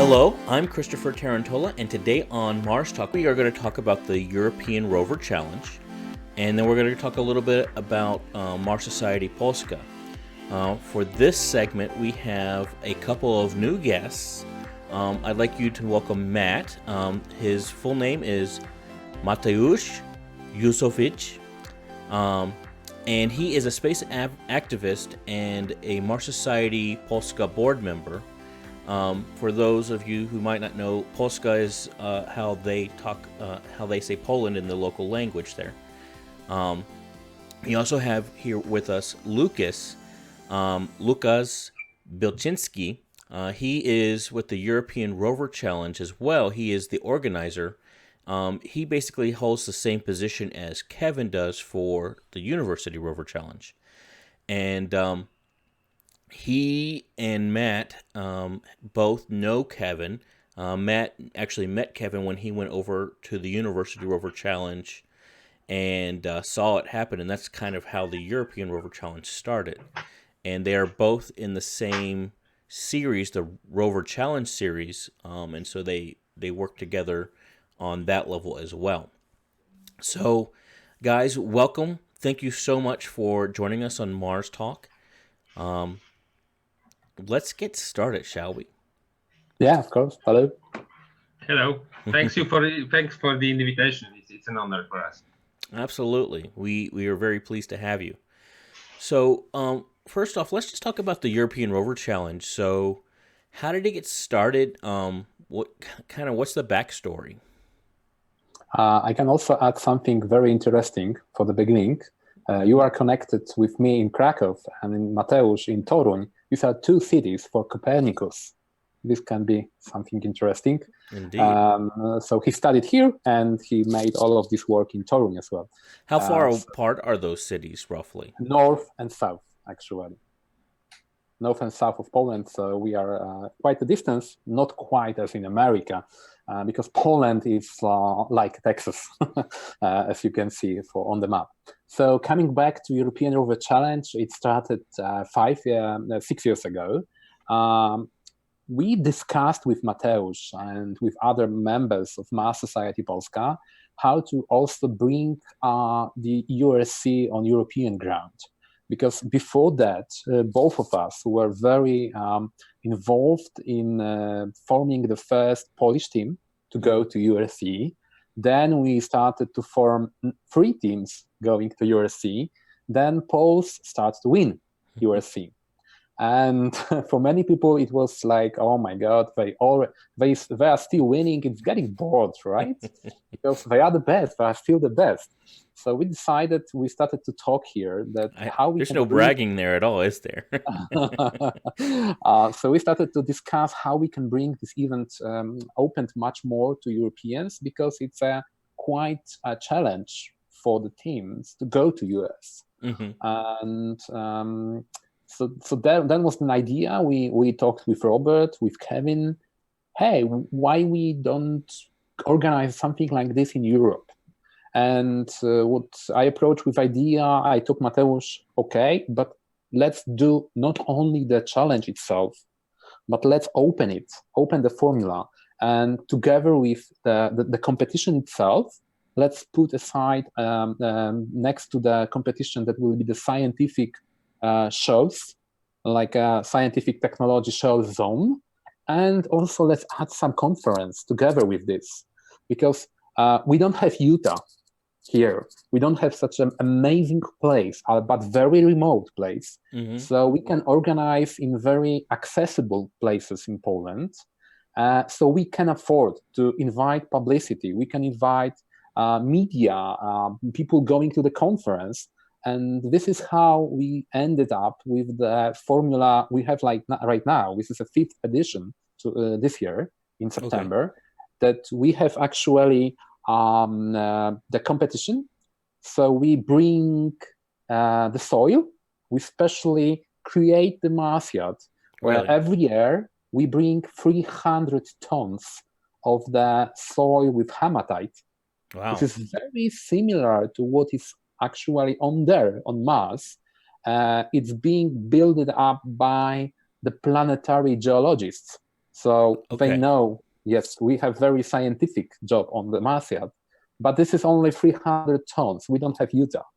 Hello, I'm Christopher Tarantola, and today on Mars Talk, we are going to talk about the European Rover Challenge, and then we're going to talk a little bit about Mars Society Polska. For this segment, we have a couple of new guests. I'd like you to welcome Matt. His full name is Mateusz Jusowicz, and he is a space activist and a Mars Society Polska board member. For those of you who might not know, Polska is how they say Poland in the local language there. We also have here with us Lukas Bilczynski. He is with the European Rover Challenge as well. He is the organizer. He basically holds the same position as Kevin does for the University Rover Challenge. And he and Matt both know Kevin. Matt actually met Kevin when he went over to the University Rover Challenge and saw it happen, and that's kind of how the European Rover Challenge started. And they are both in the same series, the Rover Challenge series, and so they work together on that level as well. So, guys, welcome. Thank you so much for joining us on Mars Talk. Let's get started, shall we? Yeah, of course. Hello. Hello. Thanks for the invitation. It's an honor for us. Absolutely. We are very pleased to have you. So, first off, let's just talk about the European Rover Challenge. So, how did it get started? What's the backstory? I can also add something very interesting for the beginning. You are connected with me in Krakow and in Mateusz in Toruń. These are two cities for Copernicus. This can be something interesting. Indeed. So he studied here and he made all of this work in Toruń as well. How far apart are those cities, roughly? North and south, actually. North and south of Poland. So we are quite a distance, not quite as in America, because Poland is like Texas, as you can see on the map. So coming back to European Rover Challenge, it started 6 years ago. We discussed with Mateusz and with other members of Mars Society Polska how to also bring the URC on European ground. Because before that, both of us were very involved in forming the first Polish team to go to URC. Then we started to form 3 teams going to URC. Then Poles started to win URC. And for many people, it was like, oh my God, they are still winning. It's getting bored, right? Because they are the best. They are still the best. So we started to talk here that there's no bragging there at all, is there? So we started to discuss how we can bring this event opened much more to Europeans, because it's quite a challenge for the teams to go to US. Mm-hmm. And so that was an idea. We talked with Robert, with Kevin. Hey, why we don't organize something like this in Europe? And what I approached with idea, I took Mateusz, okay, but let's do not only the challenge itself, but let's open the formula. And together with the competition itself, let's put aside next to the competition that will be the scientific shows, like a scientific technology show zone. And also let's add some conference together with this, because we don't have Utah here. We don't have such an amazing place, but very remote place. Mm-hmm. So we can organize in very accessible places in Poland. So we can afford to invite publicity. We can invite media, people going to the conference. And this is how we ended up with the formula we have right now. This is a 5th edition to this year in September, that we have actually the competition. So we bring the soil. We specially create the Mars yacht, where every year we bring 300 tons of the soil with hematite. Wow. This is very similar to what is actually on Mars. It's being built up by the planetary geologists. So Okay. they know, yes, we have very scientific job on the Martian, but this is only 300 tons. We don't have Utah.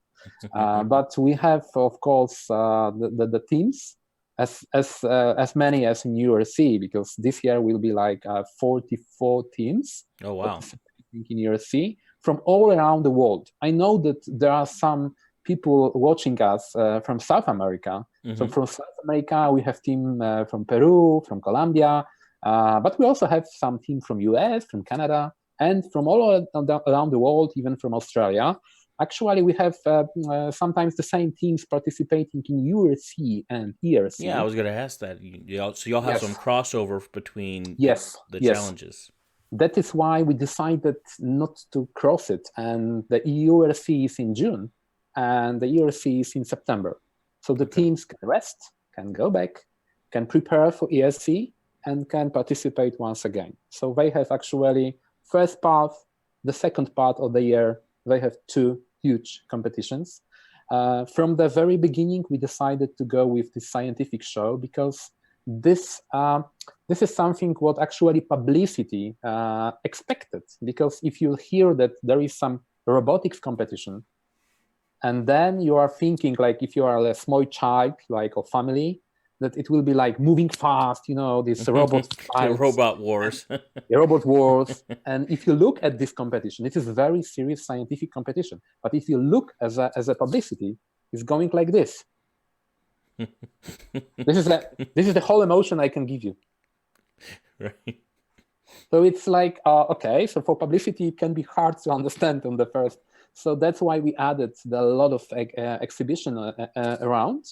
But we have, of course, the teams as many as in URC, because this year will be like 44 teams Oh, wow. participating in URC from all around the world. I know that there are some people watching us from South America. So from South America, we have team from Peru, from Colombia, but we also have some team from US, from Canada, and from all around the world, even from Australia. Actually, we have sometimes the same teams participating in URC and ERC. Yeah, I was going to ask that. So y'all have some crossover between the challenges. That is why we decided not to cross it. And the EURC is in June, and the ERC is in September. So the teams can rest, can go back, can prepare for ERC, and can participate once again. So they have actually first part, the second part of the year, they have two huge competitions. From the very beginning, we decided to go with the scientific show because this is something what actually publicity expected. Because if you hear that there is some robotics competition, and then you are thinking like if you are a small child, like a family, that it will be like moving fast, these robot fights, robot wars. Robot wars. And if you look at this competition, it is a very serious scientific competition. But if you look as a publicity, it's going like this. This is the whole emotion I can give you. Right. So it's like, okay, so for publicity, it can be hard to understand on the first. So that's why we added a lot of exhibition around.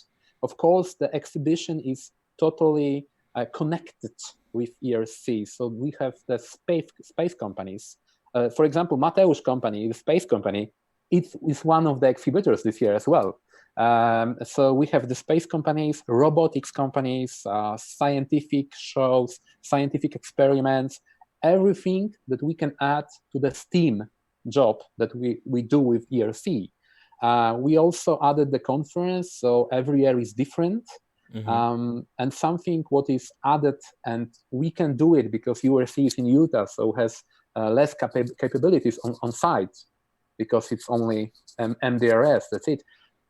Of course, the exhibition is totally connected with ERC. So we have the space companies. For example, Mateusz company, the space company, it is one of the exhibitors this year as well. So we have the space companies, robotics companies, scientific shows, scientific experiments, everything that we can add to the STEAM job that we do with ERC. We also added the conference, so every year is different. And something what is added, and we can do it because URC is in Utah, so has less capabilities on site, because it's only MDRS, that's it.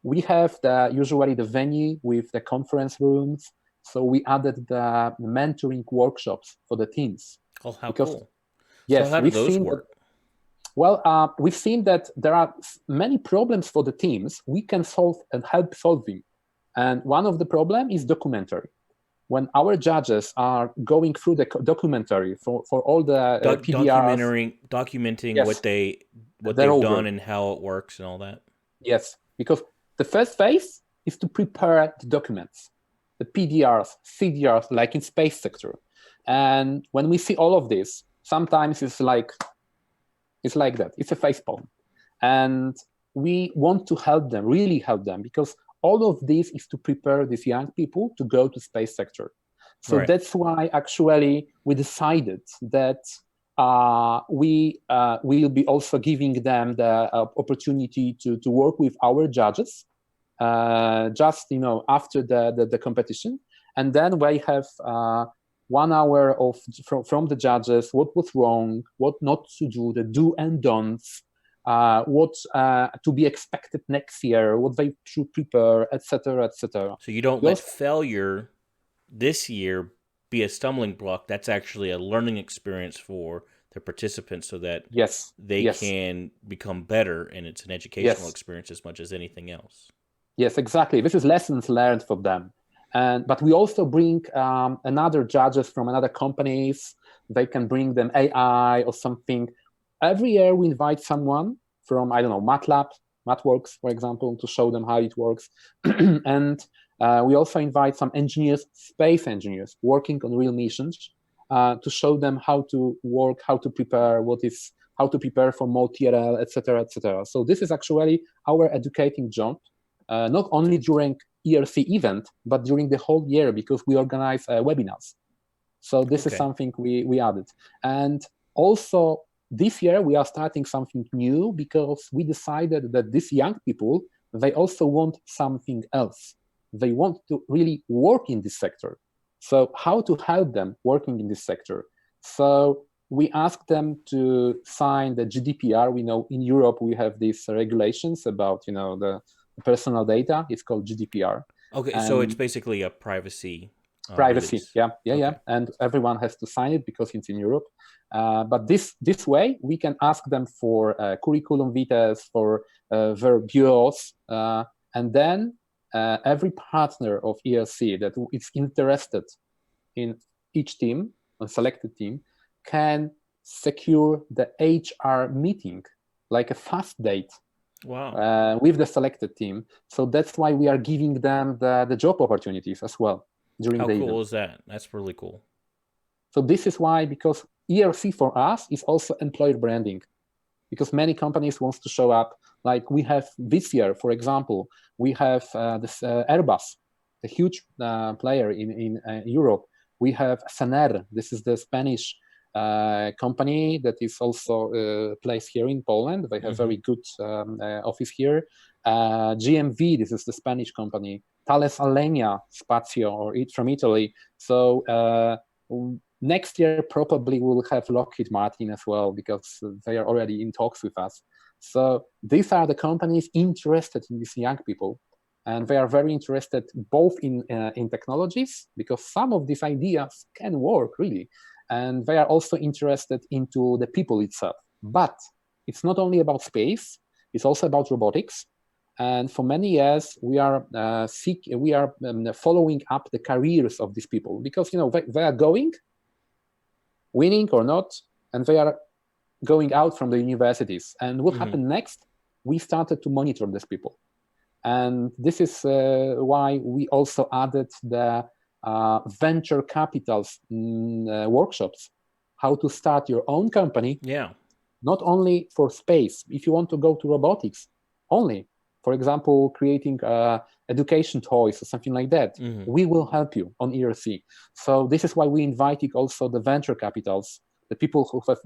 We have usually the venue with the conference rooms, so we added the mentoring workshops for the teams. Oh, how cool. Yes, so how do those work? We've seen that there are many problems for the teams we can solve and help solving. And one of the problems is documentary. When our judges are going through the documentary for all the PDRs, documenting what they've done and how it works and all that. Yes, because the first phase is to prepare the documents, the PDRs, CDRs, like in space sector. And when we see all of this, sometimes it's like that. It's a facepalm. And we want to help them, really help them, because all of this is to prepare these young people to go to space sector. So that's why actually we decided that we will be also giving them the opportunity to work with our judges just after the competition. And then we have 1 hour from the judges, what was wrong, what not to do, the do and don'ts, what to be expected next year, what they should prepare, etc., etc. So you don't let failure this year be a stumbling block. That's actually a learning experience for the participants, so that they can become better, and it's an educational experience as much as anything else. Yes, exactly. This is lessons learned for them. But we also bring another judges from another companies. They can bring them AI or something. Every year we invite someone from, I don't know, MATLAB, MathWorks, for example, to show them how it works. And we also invite some engineers, space engineers, working on real missions, to show them how to work, how to prepare, how to prepare for multi-RL, etc., etc. So this is actually our educating job, not only during ERC event, but during the whole year, because we organize webinars. So this is something we added. And also this year we are starting something new, because we decided that these young people, they also want something else. They want to really work in this sector. So how to help them working in this sector? So we asked them to sign the GDPR. We know in Europe we have these regulations about the personal data. It's called GDPR. Okay, so it's basically a privacy privacy. release. Yeah, and everyone has to sign it because it's in Europe. But this way we can ask them for curriculum vitae, for their bureaus, and then every partner of ERC that is interested in each team, a selected team, can secure the HR meeting, like a fast date. Wow. With the selected team. So that's why we are giving them the job opportunities as well during How the cool event. is that? That's really cool. So this is why, because ERC for us is also employer branding, because many companies wants to show up. Like we have this year, for example, we have this Airbus, a huge player in Europe. We have Saner, this is the Spanish company that is also placed here in Poland. They have very good office here. GMV, this is the Spanish company. Thales Alenia Spazio, or from Italy. So next year probably we'll have Lockheed Martin as well, because they are already in talks with us. So these are the companies interested in these young people, and they are very interested both in technologies, because some of these ideas can work really, and they are also interested into the people itself. But it's not only about space; it's also about robotics. And for many years, we are following up the careers of these people, because they are going, winning or not, and they are going out from the universities. And what happened next? We started to monitor these people, and this is why we also added the venture capitals workshops, how to start your own company. Yeah. Not only for space. If you want to go to robotics only, for example, creating education toys or something like that, we will help you on ERC. So this is why we invited also the venture capitals, the people who have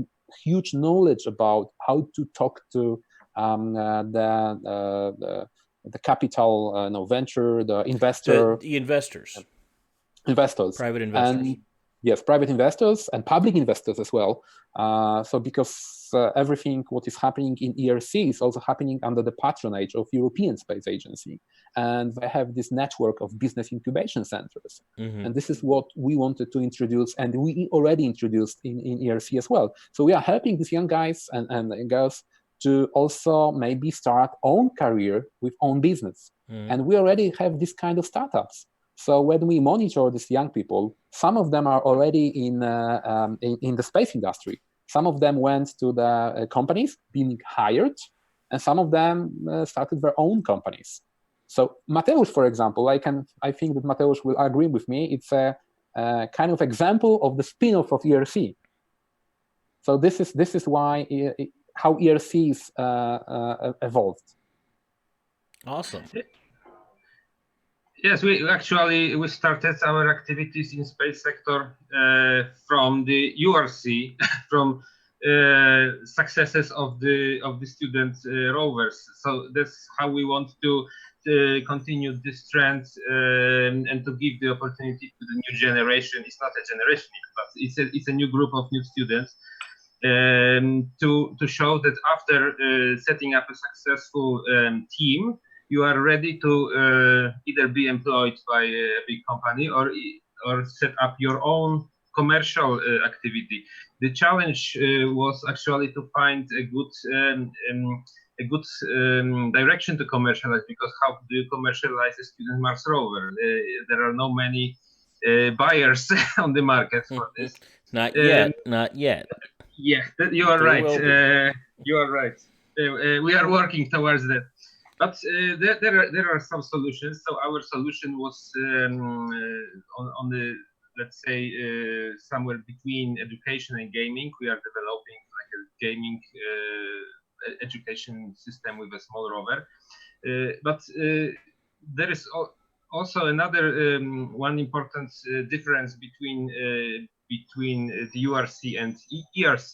huge knowledge about how to talk to the capital, venture, the investor. The investors. Investors. Private investors. And yes, private investors and public investors as well. So because everything what is happening in ERC is also happening under the patronage of European Space Agency. And they have this network of business incubation centers. And this is what we wanted to introduce, and we already introduced in ERC as well. So we are helping these young guys and girls to also maybe start own career with own business. And we already have this kind of startups. So when we monitor these young people, some of them are already in the space industry. Some of them went to the companies being hired, and some of them started their own companies. So Mateusz, for example, I think that Mateusz will agree with me. It's a kind of example of the spin-off of ERC. So this is why how ERC is evolved. Awesome. Yes, we started our activities in space sector from the URC, from successes of the student rovers. So that's how we want to continue this trend and to give the opportunity to the new generation. It's not a generation, but it's a new group of new students to show that after setting up a successful team, you are ready to either be employed by a big company or set up your own commercial activity. The challenge was actually to find a good direction to commercialize, because how do you commercialize a student Mars rover? There are not many buyers on the market for this. Not yet. Not yet. Yeah, you are right. You are right. We are working towards that. But there are some solutions. So our solution was on the, let's say, somewhere between education and gaming. We are developing like a gaming education system with a small rover. But there is also another one important difference between the URC and ERC.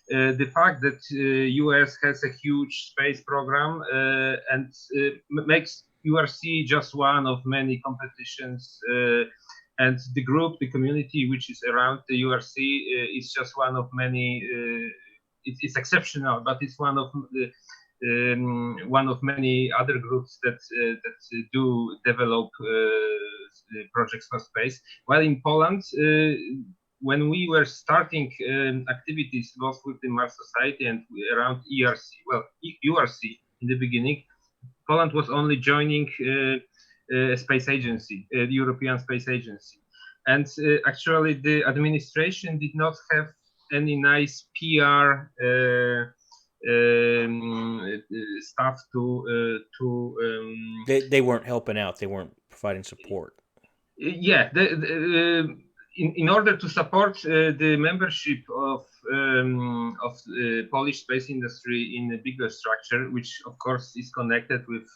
The fact that US has a huge space program and makes URC just one of many competitions and the group, the community which is around the URC is just one of many. It's exceptional, but it's one of many other groups that do develop projects for space. While in Poland, when we were starting activities both with the Mars Society and around ERC, well, URC in the beginning, Poland was only joining a space agency, the European Space Agency. And actually the administration did not have any nice PR stuff They weren't helping out. They weren't providing support. Yeah, in order to support the membership of Polish space industry in a bigger structure, which of course is connected with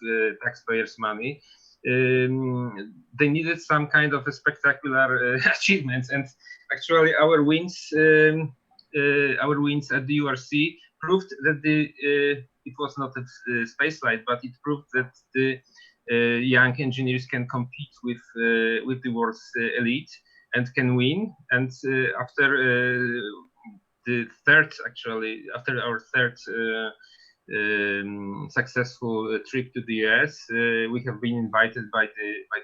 taxpayers' money, they needed some kind of a spectacular achievements. And actually, our wins at the URC proved that it was not a space flight, but it proved that the young engineers can compete with the world's elite and can win. And after our third successful trip to the US, we have been invited by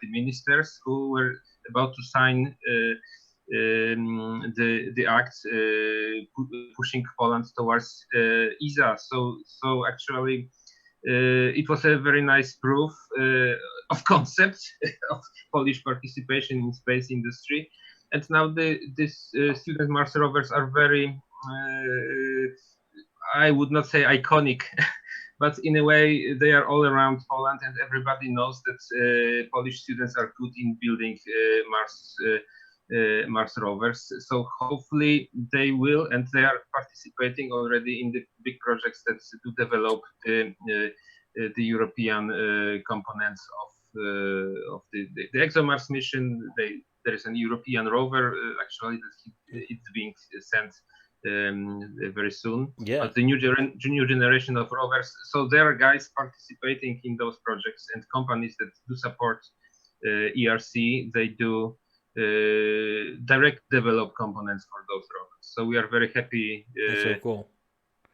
the ministers who were about to sign the act pushing Poland towards ESA. So actually. It was a very nice proof of concept of Polish participation in space industry, and now these student Mars rovers are very, I would not say iconic, but in a way they are all around Poland, and everybody knows that Polish students are good in building Mars rovers. So hopefully they will, and they are participating already in the big projects that do develop the European components of the ExoMars mission. There is an European rover actually that it's being sent very soon. Yeah. But the new generation of rovers. So there are guys participating in those projects, and companies that do support ERC. They do. Direct develop components for those rovers. So we are very happy That's so cool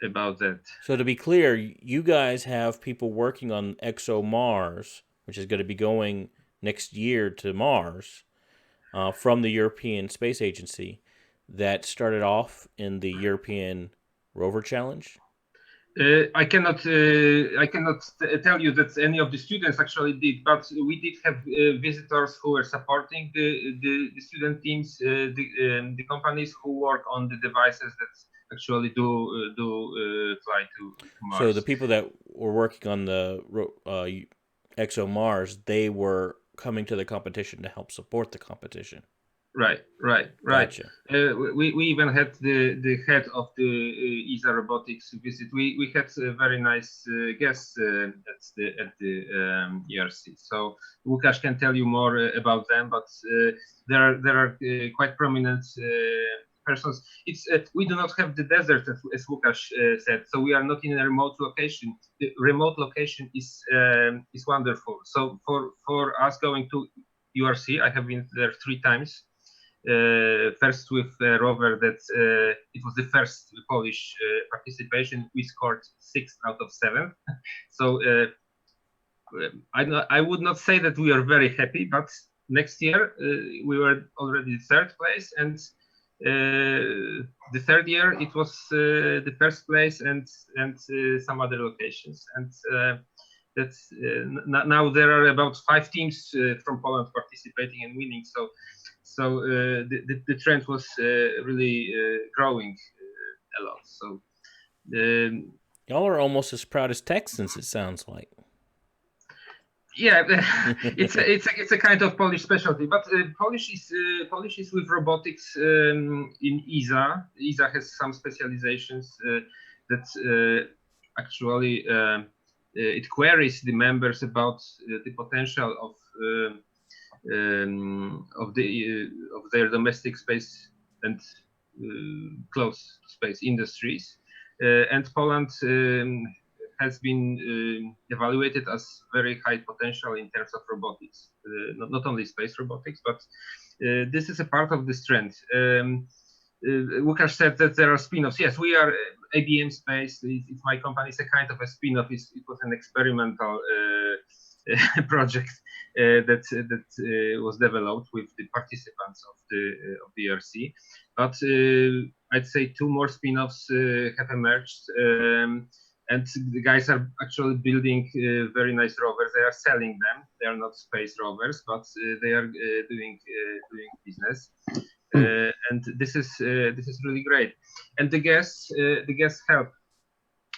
about that. So to be clear, you guys have people working on ExoMars, which is going to be going next year to Mars from the European Space Agency that started off in the European Rover Challenge. I cannot tell you that any of the students actually did, but we did have visitors who were supporting the student teams, the companies who work on the devices that actually do fly to Mars. So the people that were working on the ExoMars, they were coming to the competition to help support the competition. Right. Gotcha. We even had the head of the ESA Robotics visit. We had very nice guests at the ERC. So Łukasz can tell you more about them, but there are quite prominent persons. It's we do not have the desert as Łukasz said, so we are not in a remote location. The remote location is wonderful. So for us going to URC, I have been there 3 times. First with rover that it was the first Polish participation. We scored 6 out of 7. So I would not say that we are very happy, but next year we were already 3rd place, and the 3rd year it was the 1st place and some other locations. And that's now there are about 5 teams from Poland participating and winning. So the trend was really growing a lot. So y'all are almost as proud as Texans, it sounds like. Yeah, it's a kind of Polish specialty, but Polish is with robotics in ESA. ESA has some specializations that actually it queries the members about the potential of their domestic space and close space industries, and Poland has been evaluated as very high potential in terms of robotics, not only space robotics, but this is a part of this trend. Łukasz said that there are spin-offs. Yes, we are ABM Space. It's my company. It's a kind of a spin-off. It was an experimental project that was developed with the participants of the ERC. But I'd say two more spin-offs have emerged, and the guys are actually building very nice rovers. They are selling them. They are not space rovers, but they are doing business. And this is really great, and the guests help.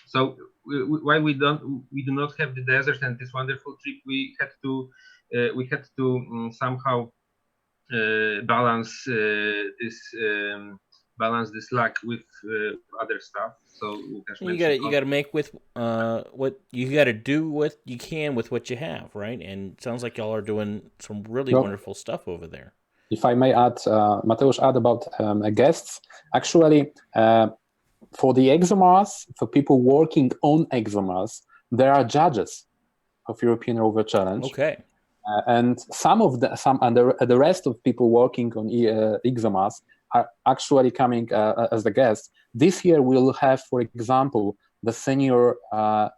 So why we do not have the desert and this wonderful trip, we had to somehow balance this luck with other stuff. So you got to make with what you got to do what you can with what you have, right? And it sounds like y'all are doing some really wonderful stuff over there. If I may add, Mateusz add about guests. Actually, for the ExoMars, for people working on ExoMars, there are judges of European Rover Challenge. Okay. And the rest of people working on ExoMars are actually coming as the guests. This year we'll have, for example, the senior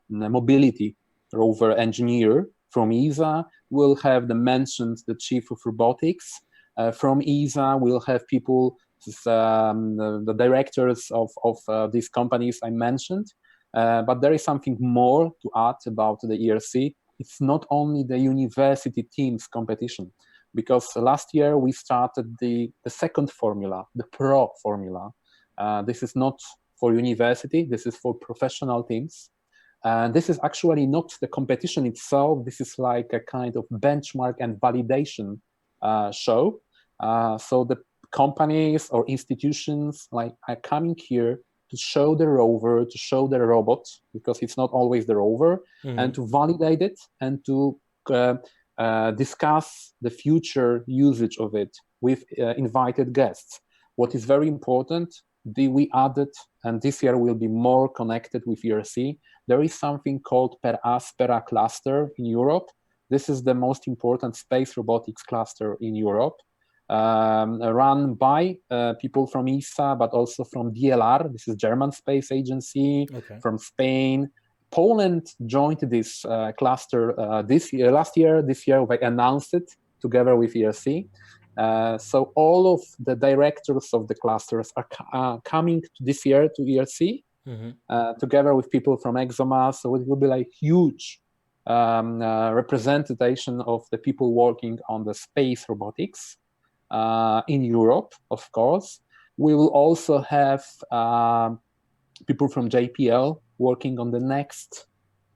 mobility rover engineer from ESA. We'll have the chief of robotics. From ESA, we'll have people, the directors of these companies I mentioned. But there is something more to add about the ERC. It's not only the university teams competition, because last year we started the second formula, the pro formula. This is not for university, this is for professional teams. And this is actually not the competition itself. This is like a kind of benchmark and validation show. So the companies or institutions are coming here to show the rover, to show the robot, because it's not always the rover, and to validate it and to discuss the future usage of it with invited guests. What is very important, we added, and this year will be more connected with ERC, there is something called Per Aspera cluster in Europe. This is the most important space robotics cluster in Europe. Run by people from ESA, but also from DLR. This is German Space Agency, from Spain. Poland joined this cluster last year. This year we announced it together with ERC. So all of the directors of the clusters are coming this year to ERC together with people from ExoMars. So it will be like huge representation of the people working on the space robotics. In Europe, of course. We will also have people from JPL working on the next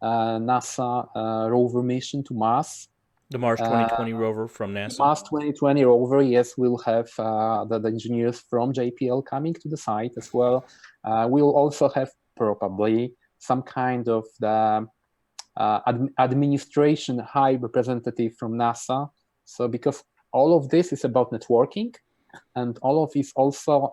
NASA rover mission to Mars. The Mars 2020 rover from NASA. Mars 2020 rover, yes, we'll have the engineers from JPL coming to the site as well. We'll also have probably some kind of the administration high representative from NASA. So because all of this is about networking, and all of this also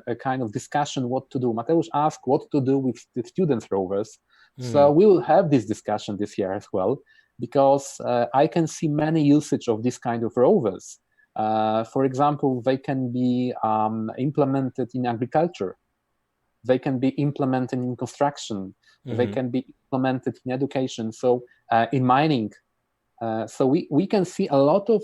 a kind of discussion what to do. Mateusz asked what to do with the student rovers. So we will have this discussion this year as well, because I can see many usage of this kind of rovers. For example, they can be implemented in agriculture. They can be implemented in construction. They can be implemented in education. So in mining. So we can see a lot of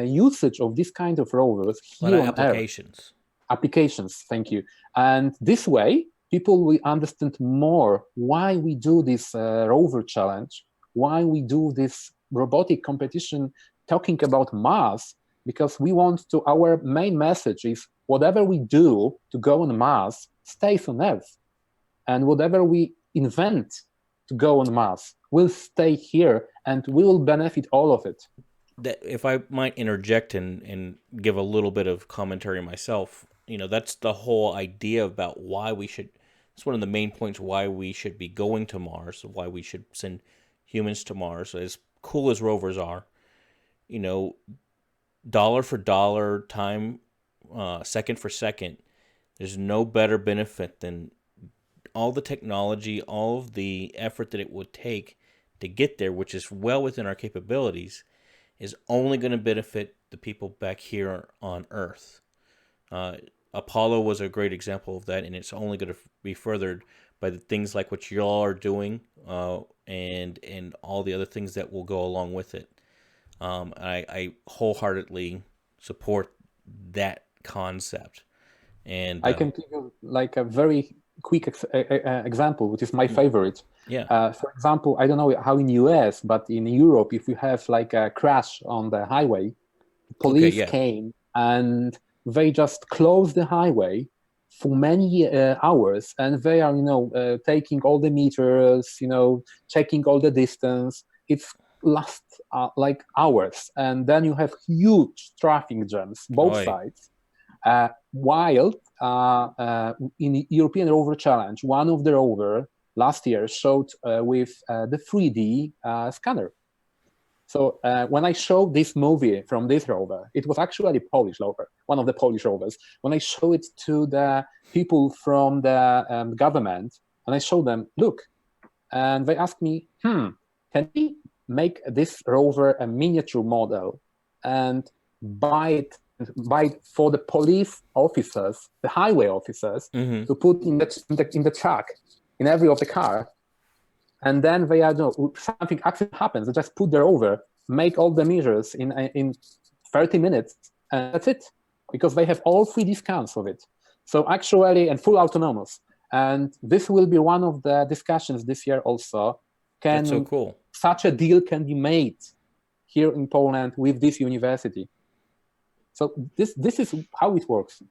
usage of this kind of rovers here on applications. Applications, thank you. And this way, people will understand more why we do this rover challenge, why we do this robotic competition talking about Mars, because we want to, our main message is whatever we do to go on Mars stays on Earth. And whatever we invent to go on Mars will stay here, and we will benefit all of it. If I might interject and give a little bit of commentary myself, that's the whole idea about why we should. It's one of the main points why we should be going to Mars, why we should send humans to Mars. As cool as rovers are, dollar for dollar, time, second for second, there's no better benefit than all the technology, all of the effort that it would take to get there, which is well within our capabilities, is only going to benefit the people back here on Earth. Apollo was a great example of that, and it's only going to be furthered by the things like what y'all are doing, and all the other things that will go along with it. I wholeheartedly support that concept. And I can give you like a very quick example, which is my favorite. Yeah. For example, I don't know how in US, but in Europe, if you have like a crash on the highway, police came and they just closed the highway for many hours, and they are, taking all the meters, checking all the distance. It's lasts like hours, and then you have huge traffic jams, both sides. While in European Rover Challenge, one of the rover last year showed with the 3D scanner. So when I showed this movie from this rover, it was actually a Polish rover, one of the Polish rovers. When I showed it to the people from the government, and I showed them, look, and they asked me, can we make this rover a miniature model and buy it for the police officers, the highway officers, to put in the truck, in every of the car. And then they something accident happens, they just put the rover, make all the measures in 30 minutes, and that's it, because they have all 3D scans of it. So actually, and full autonomous. And this will be one of the discussions this year also. That's so cool. Such a deal can be made here in Poland with this university. So this is how it works.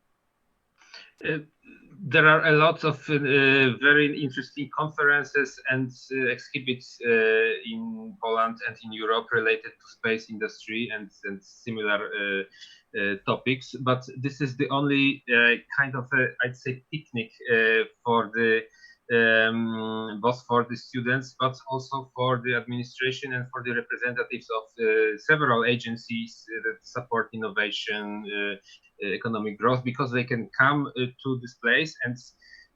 There are a lot of very interesting conferences and exhibits in Poland and in Europe related to space industry and similar topics. But this is the only kind of, I'd say, picnic for the both for the students, but also for the administration and for the representatives of several agencies that support innovation, economic growth, because they can come to this place and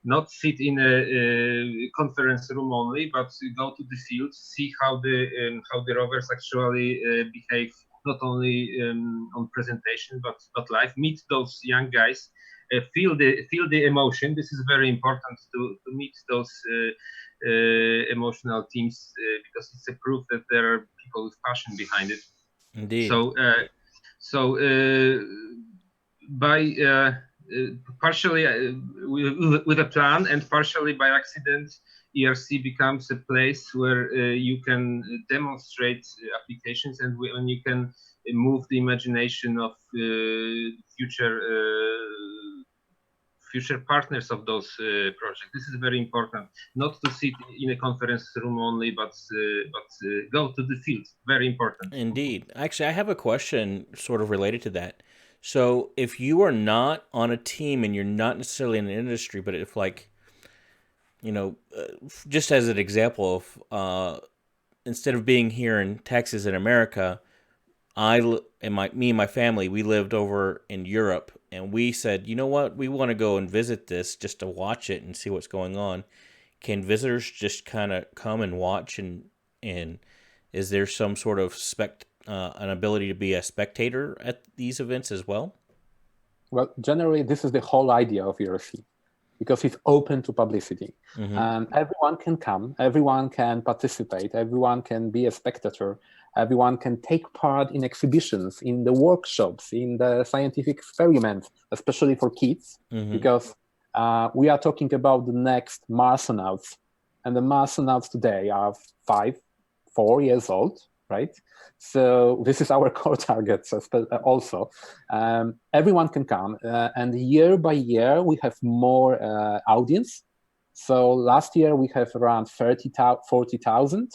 not sit in a conference room only, but go to the field, see how the rovers actually behave, not only on presentation but live, meet those young guys. Feel the emotion. This is very important to meet those emotional teams, because it's a proof that there are people with passion behind it. Indeed. So by partially with a plan and partially by accident, ERC becomes a place where you can demonstrate applications, and when you can move the imagination of future partners of those projects. This is very important, not to sit in a conference room only, but go to the field. Very important. Indeed. Actually, I have a question sort of related to that. So if you are not on a team and you're not necessarily in an industry, but if just as an example of, instead of being here in Texas in America, me and my family, we lived over in Europe, and we said, you know what, we want to go and visit this just to watch it and see what's going on. Can visitors just kind of come and watch, and is there some sort of an ability to be a spectator at these events as well? Well, generally, this is the whole idea of ERC, because it's open to publicity. And everyone can come, everyone can participate, everyone can be a spectator, everyone can take part in exhibitions, in the workshops, in the scientific experiments, especially for kids, because we are talking about the next Marsonauts, and the Marsonauts today are 4 years old, right? So this is our core target also. Everyone can come, and year by year we have more audience. So last year we have around 40,000.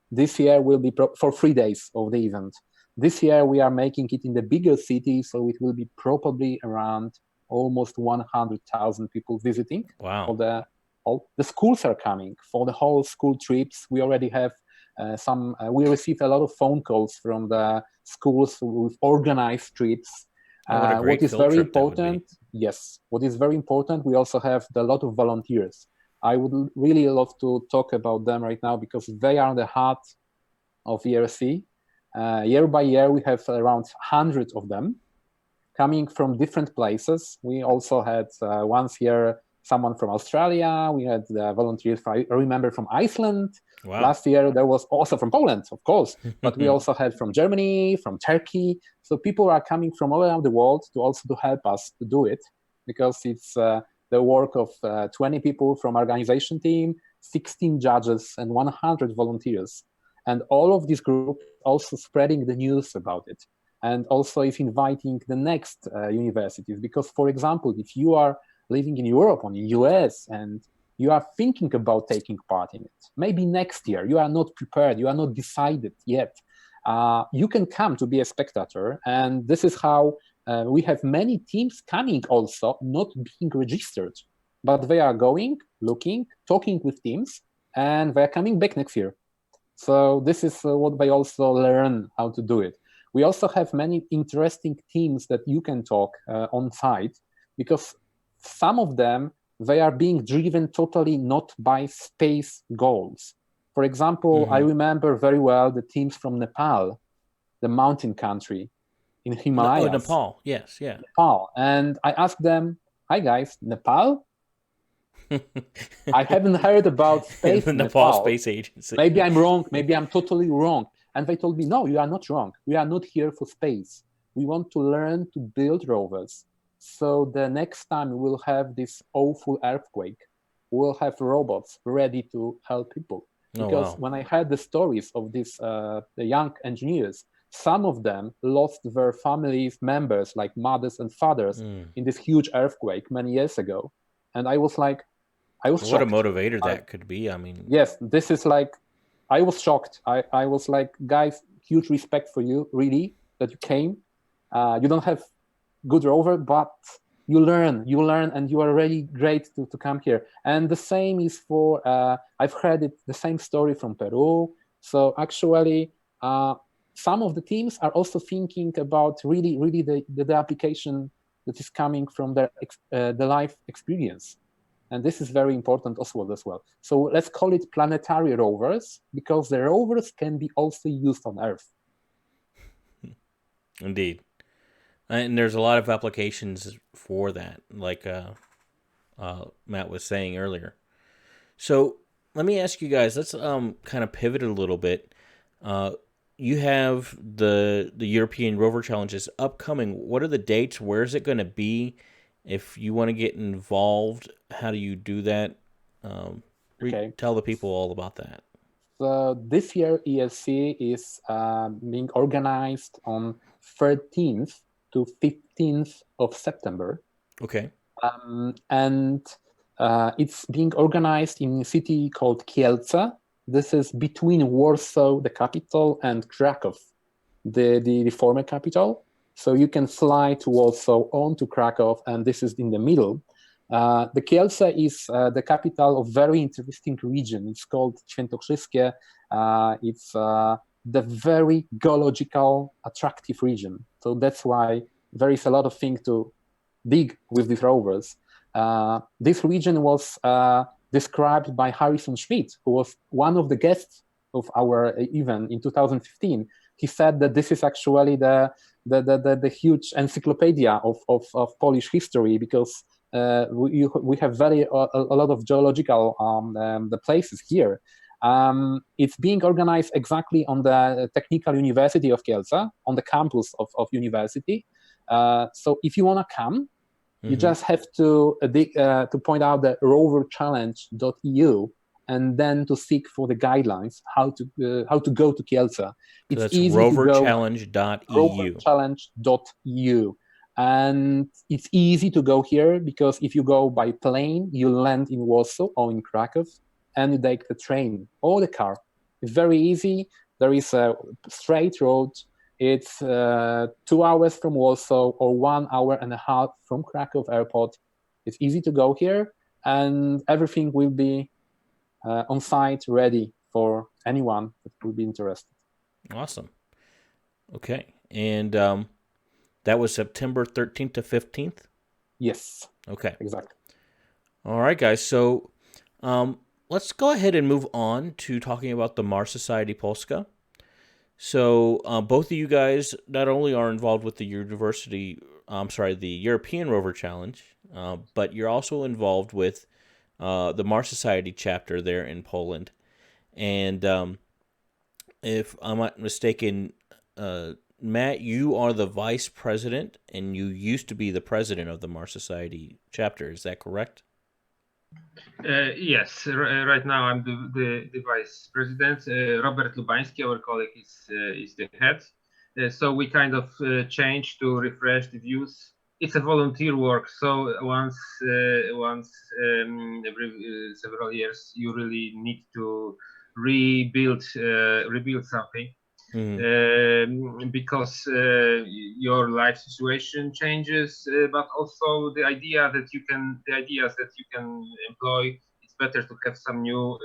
This year will be for 3 days of the event. This year we are making it in the bigger city, so it will be probably around almost 100,000 people visiting. Wow. All the schools are coming for the whole school trips. We already have we received a lot of phone calls from the schools with organized trips. What a great what is field very trip that would be. important, yes, what is very important, we also have a lot of volunteers. I would really love to talk about them right now because they are the heart of ERC. Year by year, we have around 100 of them coming from different places. We also had once here someone from Australia. We had volunteers, I remember, from Iceland. Wow. Last year, there was also from Poland, of course, but we also had from Germany, from Turkey. So people are coming from all around the world to also to help us to do it, because it's the work of 20 people from organization team, 16 judges, and 100 volunteers. And all of this group also spreading the news about it. And also is inviting the next universities, because, for example, if you are living in Europe or in the US and you are thinking about taking part in it, maybe next year, you are not prepared, you are not decided yet, you can come to be a spectator. And this is how we have many teams coming also, not being registered, but they are going, looking, talking with teams, and they're coming back next year. So this is what they also learn how to do it. We also have many interesting teams that you can talk on site, because some of them, they are being driven totally not by space goals. For example, I remember very well the teams from Nepal, the mountain country in Himalayas. Oh, Nepal, yes, yeah. Nepal. And I asked them, hi guys, Nepal? I haven't heard about space. The Nepal Space Agency. Maybe I'm wrong. Maybe I'm totally wrong. And they told me, no, you are not wrong. We are not here for space. We want to learn to build rovers. So the next time we will have this awful earthquake, we'll have robots ready to help people. Because when I heard the stories of these the young engineers, some of them lost their families members, like mothers and fathers, in this huge earthquake many years ago. And I was like, what shocked. A motivator that could be. I mean, yes, this is like, I was shocked. I was like, guys, huge respect for you, really, that you came. You don't have good rover, but you learn, and you are really great to come here. And the same is for, I've heard the same story from Peru. So actually, some of the teams are also thinking about really the application that is coming from their the life experience. And this is very important as well. So let's call it planetary rovers, because the rovers can be also used on Earth. Indeed. And there's a lot of applications for that, like Matt was saying earlier. So let me ask you guys, let's kind of pivot a little bit. You have the European Rover Challenges upcoming. What are the dates? Where is it going to be? If you want to get involved, how do you do that? Tell the people all about that. So this year, ESC is being organized on 13th to 15th of September. Okay. And it's being organized in a city called Kielce. This is between Warsaw, the capital, and Krakow, the former capital. So you can fly to Warsaw on to Krakow, and this is in the middle. The Kielce is the capital of very interesting region. It's called Świętokrzyskie. It's the very geological, attractive region. So that's why there is a lot of things to dig with these rovers. This region was described by Harrison Schmidt, who was one of the guests of our event in 2015. He said that this is actually the huge encyclopedia of Polish history, because we have a lot of geological the places here. It's being organized exactly on the Technical University of Kielce, on the campus of university. So if you want to come, you just have to point out the roverchallenge.eu, and then to seek for the guidelines how to go to Kielce. So it's that's easy roverchallenge.eu. Roverchallenge.eu. And it's easy to go here, because if you go by plane, you land in Warsaw or in Krakow, and you take the train or the car. It's very easy. There is a straight road. It's 2 hours from Warsaw or 1 hour and a half from Krakow airport. It's easy to go here, and everything will be on site, ready for anyone that will be interested. Awesome. Okay. And that was September 13th to 15th? Yes. Okay. Exactly. All right, guys. So Let's go ahead and move on to talking about the Mars Society Polska. So both of you guys not only are involved with the the European Rover Challenge, but you're also involved with the Mars Society chapter there in Poland. And if I'm not mistaken, Matt, you are the vice president, and you used to be the president of the Mars Society chapter. Is that correct? Yes, right now I'm the vice president. Robert Lubański, our colleague, is the head. So we kind of change to refresh the views. It's a volunteer work, so once every several years you really need to rebuild something. Because your life situation changes, but also the ideas that you can employ. It's better to have some new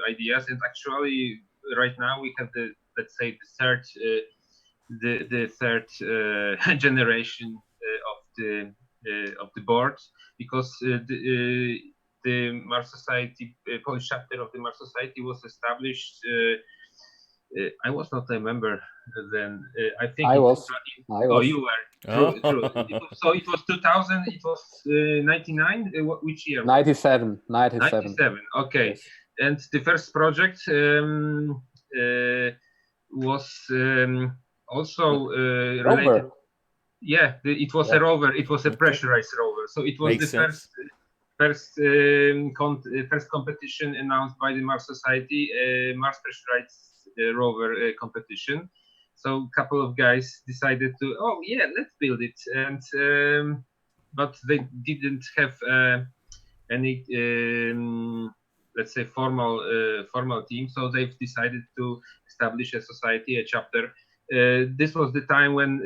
ideas. And actually, right now we have let's say the third generation of the board, because the Mars Society Polish chapter of the Mars Society was established. I was not a member then. I think I was. Oh, you were. True. So it was 2000. It was 99. Which year? 97. 97. Okay. Yes. And the first project was also related. Rover. Yeah, it was a rover. It was a pressurized rover. So it was Makes the sense. first competition announced by the Mars Society, Mars pressurized rover competition. So a couple of guys decided to, let's build it, and but they didn't have any let's say formal team. So they've decided to establish a society, a chapter. This was the time when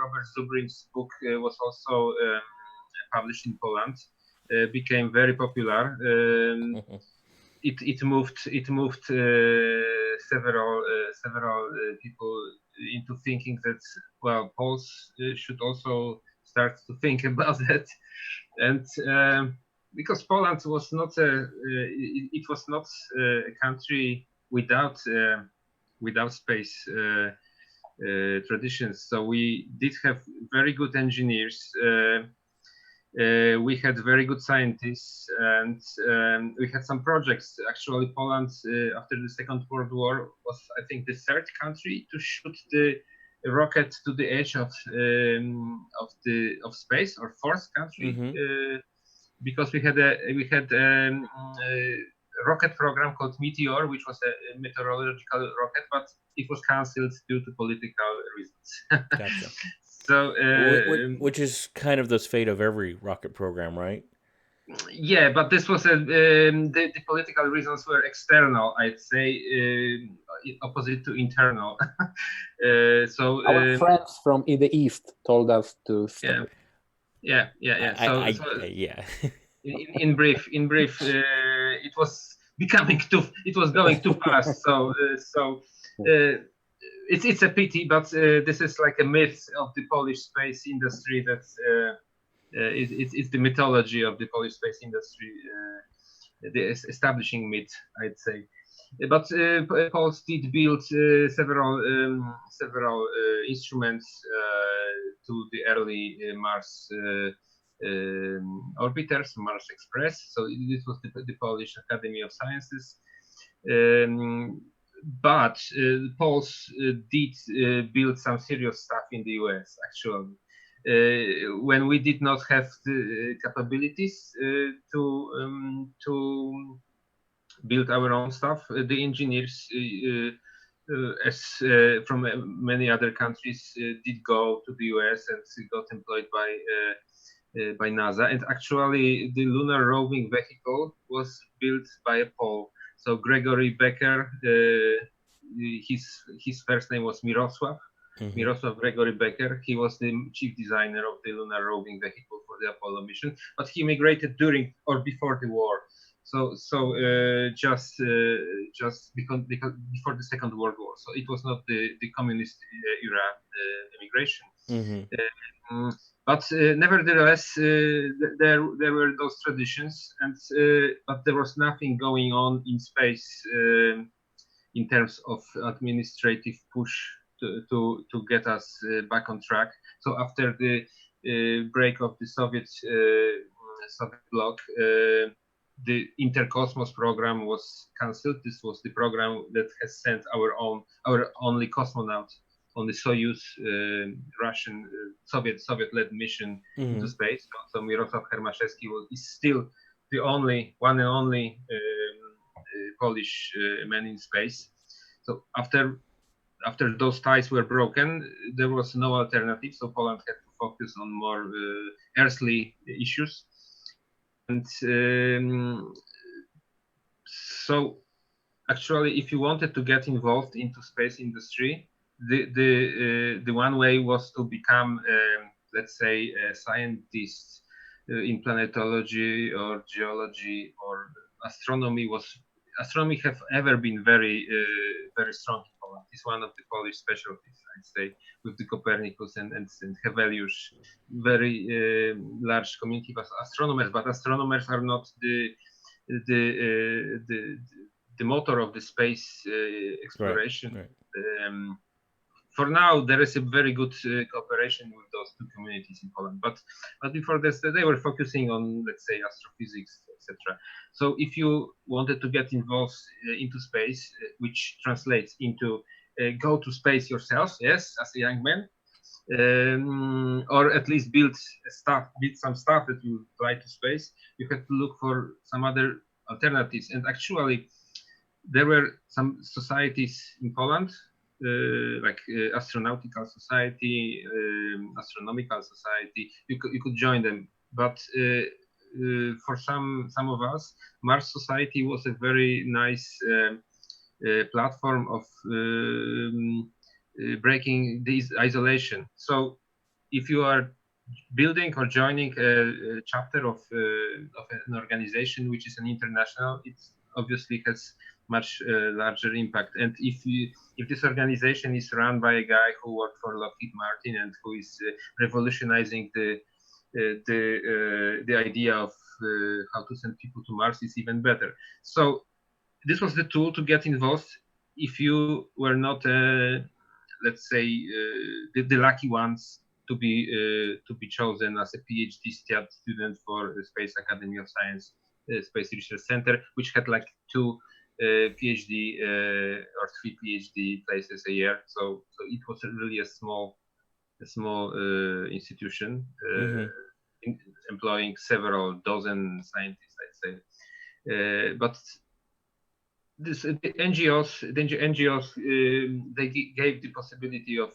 Robert Zubrin's book was also published in Poland. Became very popular. It moved several people into thinking that Poles should also start to think about that, and because Poland was not a country without space traditions. So we did have very good engineers. We had very good scientists, and we had some projects. Actually, Poland, after the Second World War, was, I think, the third country to shoot the rocket to the edge of space, or fourth country, because we had a rocket program called Meteor, which was a meteorological rocket, but it was cancelled due to political reasons. Gotcha. So, which is kind of the fate of every rocket program, right? Yeah, but this was the political reasons were external, I'd say, opposite to internal. So our friends from the east told us to stop. Yeah. Yeah. In brief, it was going too fast. So it's a pity, but this is like a myth of the Polish space industry. That's it's the mythology of the Polish space industry, the establishing myth, I'd say. But Poles did build several instruments to the early Mars orbiters, Mars Express. So this was the Polish Academy of Sciences. But Poles did build some serious stuff in the US, actually. When we did not have the capabilities to build our own stuff, the engineers, as from many other countries, did go to the US and got employed by NASA. And actually, the lunar roving vehicle was built by a Pole. So Gregory Becker, his first name was Mirosław. Mirosław Gregory Becker. He was the chief designer of the lunar roving vehicle for the Apollo mission, but he migrated during or before the war. So just because before the Second World War. So it was not the communist era immigration. But nevertheless, there were those traditions, and but there was nothing going on in space in terms of administrative push to get us back on track. So after the break of the Soviet bloc, the Intercosmos program was cancelled. This was the program that has sent our only cosmonaut on the Soyuz Russian Soviet-led mission into space. So Mirosław Hermaszewski is still the one and only Polish man in space. So after those ties were broken, there was no alternative. So Poland had to focus on more earthly issues. And so actually, if you wanted to get involved into space industry, the one way was to become, let's say, a scientist in planetology or geology or astronomy. Astronomy have ever been very strong in Poland. It's one of the Polish specialties, I'd say, with the Copernicus and Heveliusz, very large community of astronomers. But astronomers are not the motor of the space exploration. Right. For now, there is a very good cooperation with those two communities in Poland. But before this, they were focusing on, let's say, astrophysics, etc. So if you wanted to get involved into space, which translates into go to space yourself, yes, as a young man, or at least build some stuff that you fly to space, you have to look for some other alternatives. And actually, there were some societies in Poland, like astronautical society, astronomical society. You could join them, but for some of us, Mars Society was a very nice platform of breaking this isolation. So if you are building or joining a chapter of an organization which is an international, it obviously has much larger impact. And if this organization is run by a guy who worked for Lockheed Martin and who is revolutionizing the idea of how to send people to Mars, is even better. So this was the tool to get involved if you were not, let's say, the lucky ones to be chosen as a PhD student for the Space Academy of Science, Space Research Center, which had like 2 PhD or 3 PhD places a year. So it was really a small institution employing several dozen scientists, I'd say. But the NGOs they gave the possibility of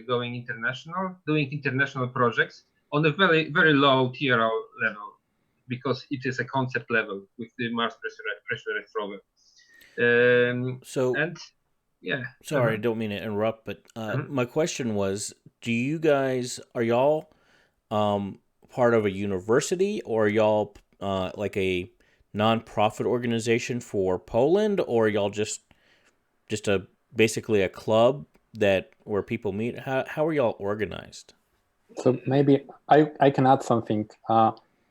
going international, doing international projects on a very, very low TRL level, because it is a concept level with the Mars pressurized rover. Sorry, I don't mean to interrupt, but my question was, are y'all part of a university, or are y'all like a non-profit organization for Poland, or are y'all just basically a club where people meet? How are y'all organized? So maybe I can add something,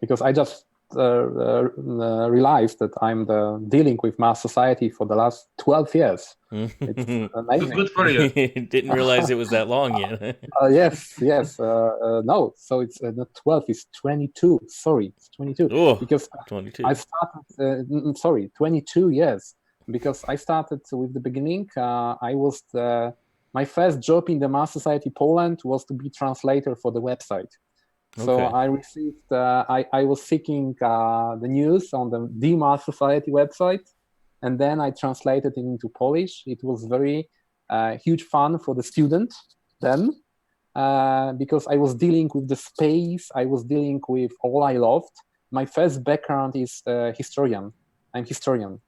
because I just realized that I'm dealing with Mars Society for the last 12 years. It's amazing. Good for you. Didn't realize it was that long yet. Yes. No, so it's not 12, it's 22. Sorry, it's 22. Oh, because 22. I started, 22 years. Because I started with the beginning. I was my first job in the Mars Society Poland was to be translator for the website. So I received, I was seeking the news on the Mars Society website, and then I translated it into Polish. It was very huge fun for the student then, because I was dealing with the space, I was dealing with all I loved. My first background is historian. I'm historian.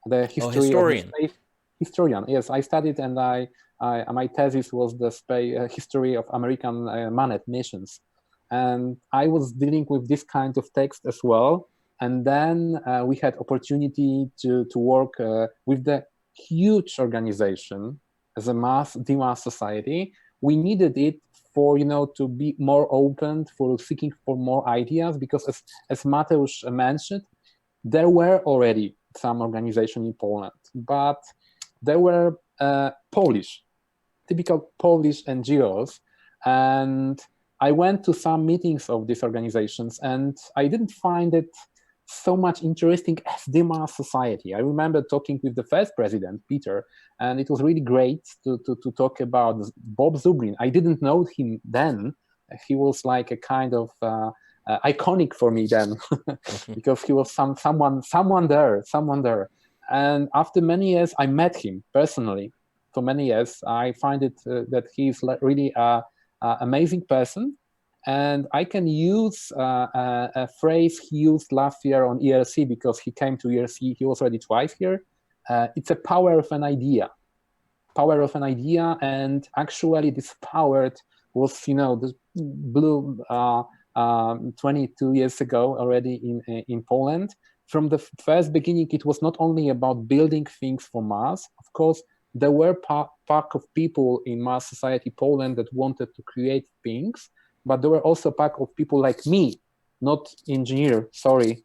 The history historian. Of the space. Historian, yes. I studied, and my thesis was the history of American manned missions. And I was dealing with this kind of text as well. And then we had opportunity to work with the huge organization as a the Mars Society. We needed it for, to be more open, for seeking for more ideas, because as Mateusz mentioned, there were already some organizations in Poland, but they were Polish, typical Polish NGOs. And I went to some meetings of these organizations, and I didn't find it so much interesting as the Mars Society. I remember talking with the first president, Peter, and it was really great to talk about Bob Zubrin. I didn't know him then. He was like a kind of iconic for me then, because he was someone there. And after many years, I met him personally. For many years, I find it that he's really an amazing person. And I can use a phrase he used last year on ERC, because he came to ERC, he was already twice here. It's a power of an idea. And actually this power was, the blue 22 years ago already in Poland. From the first beginning, it was not only about building things for Mars. Of course, there were pack of people in Mars Society Poland that wanted to create things, but there were also a pack of people like me, not engineer, sorry.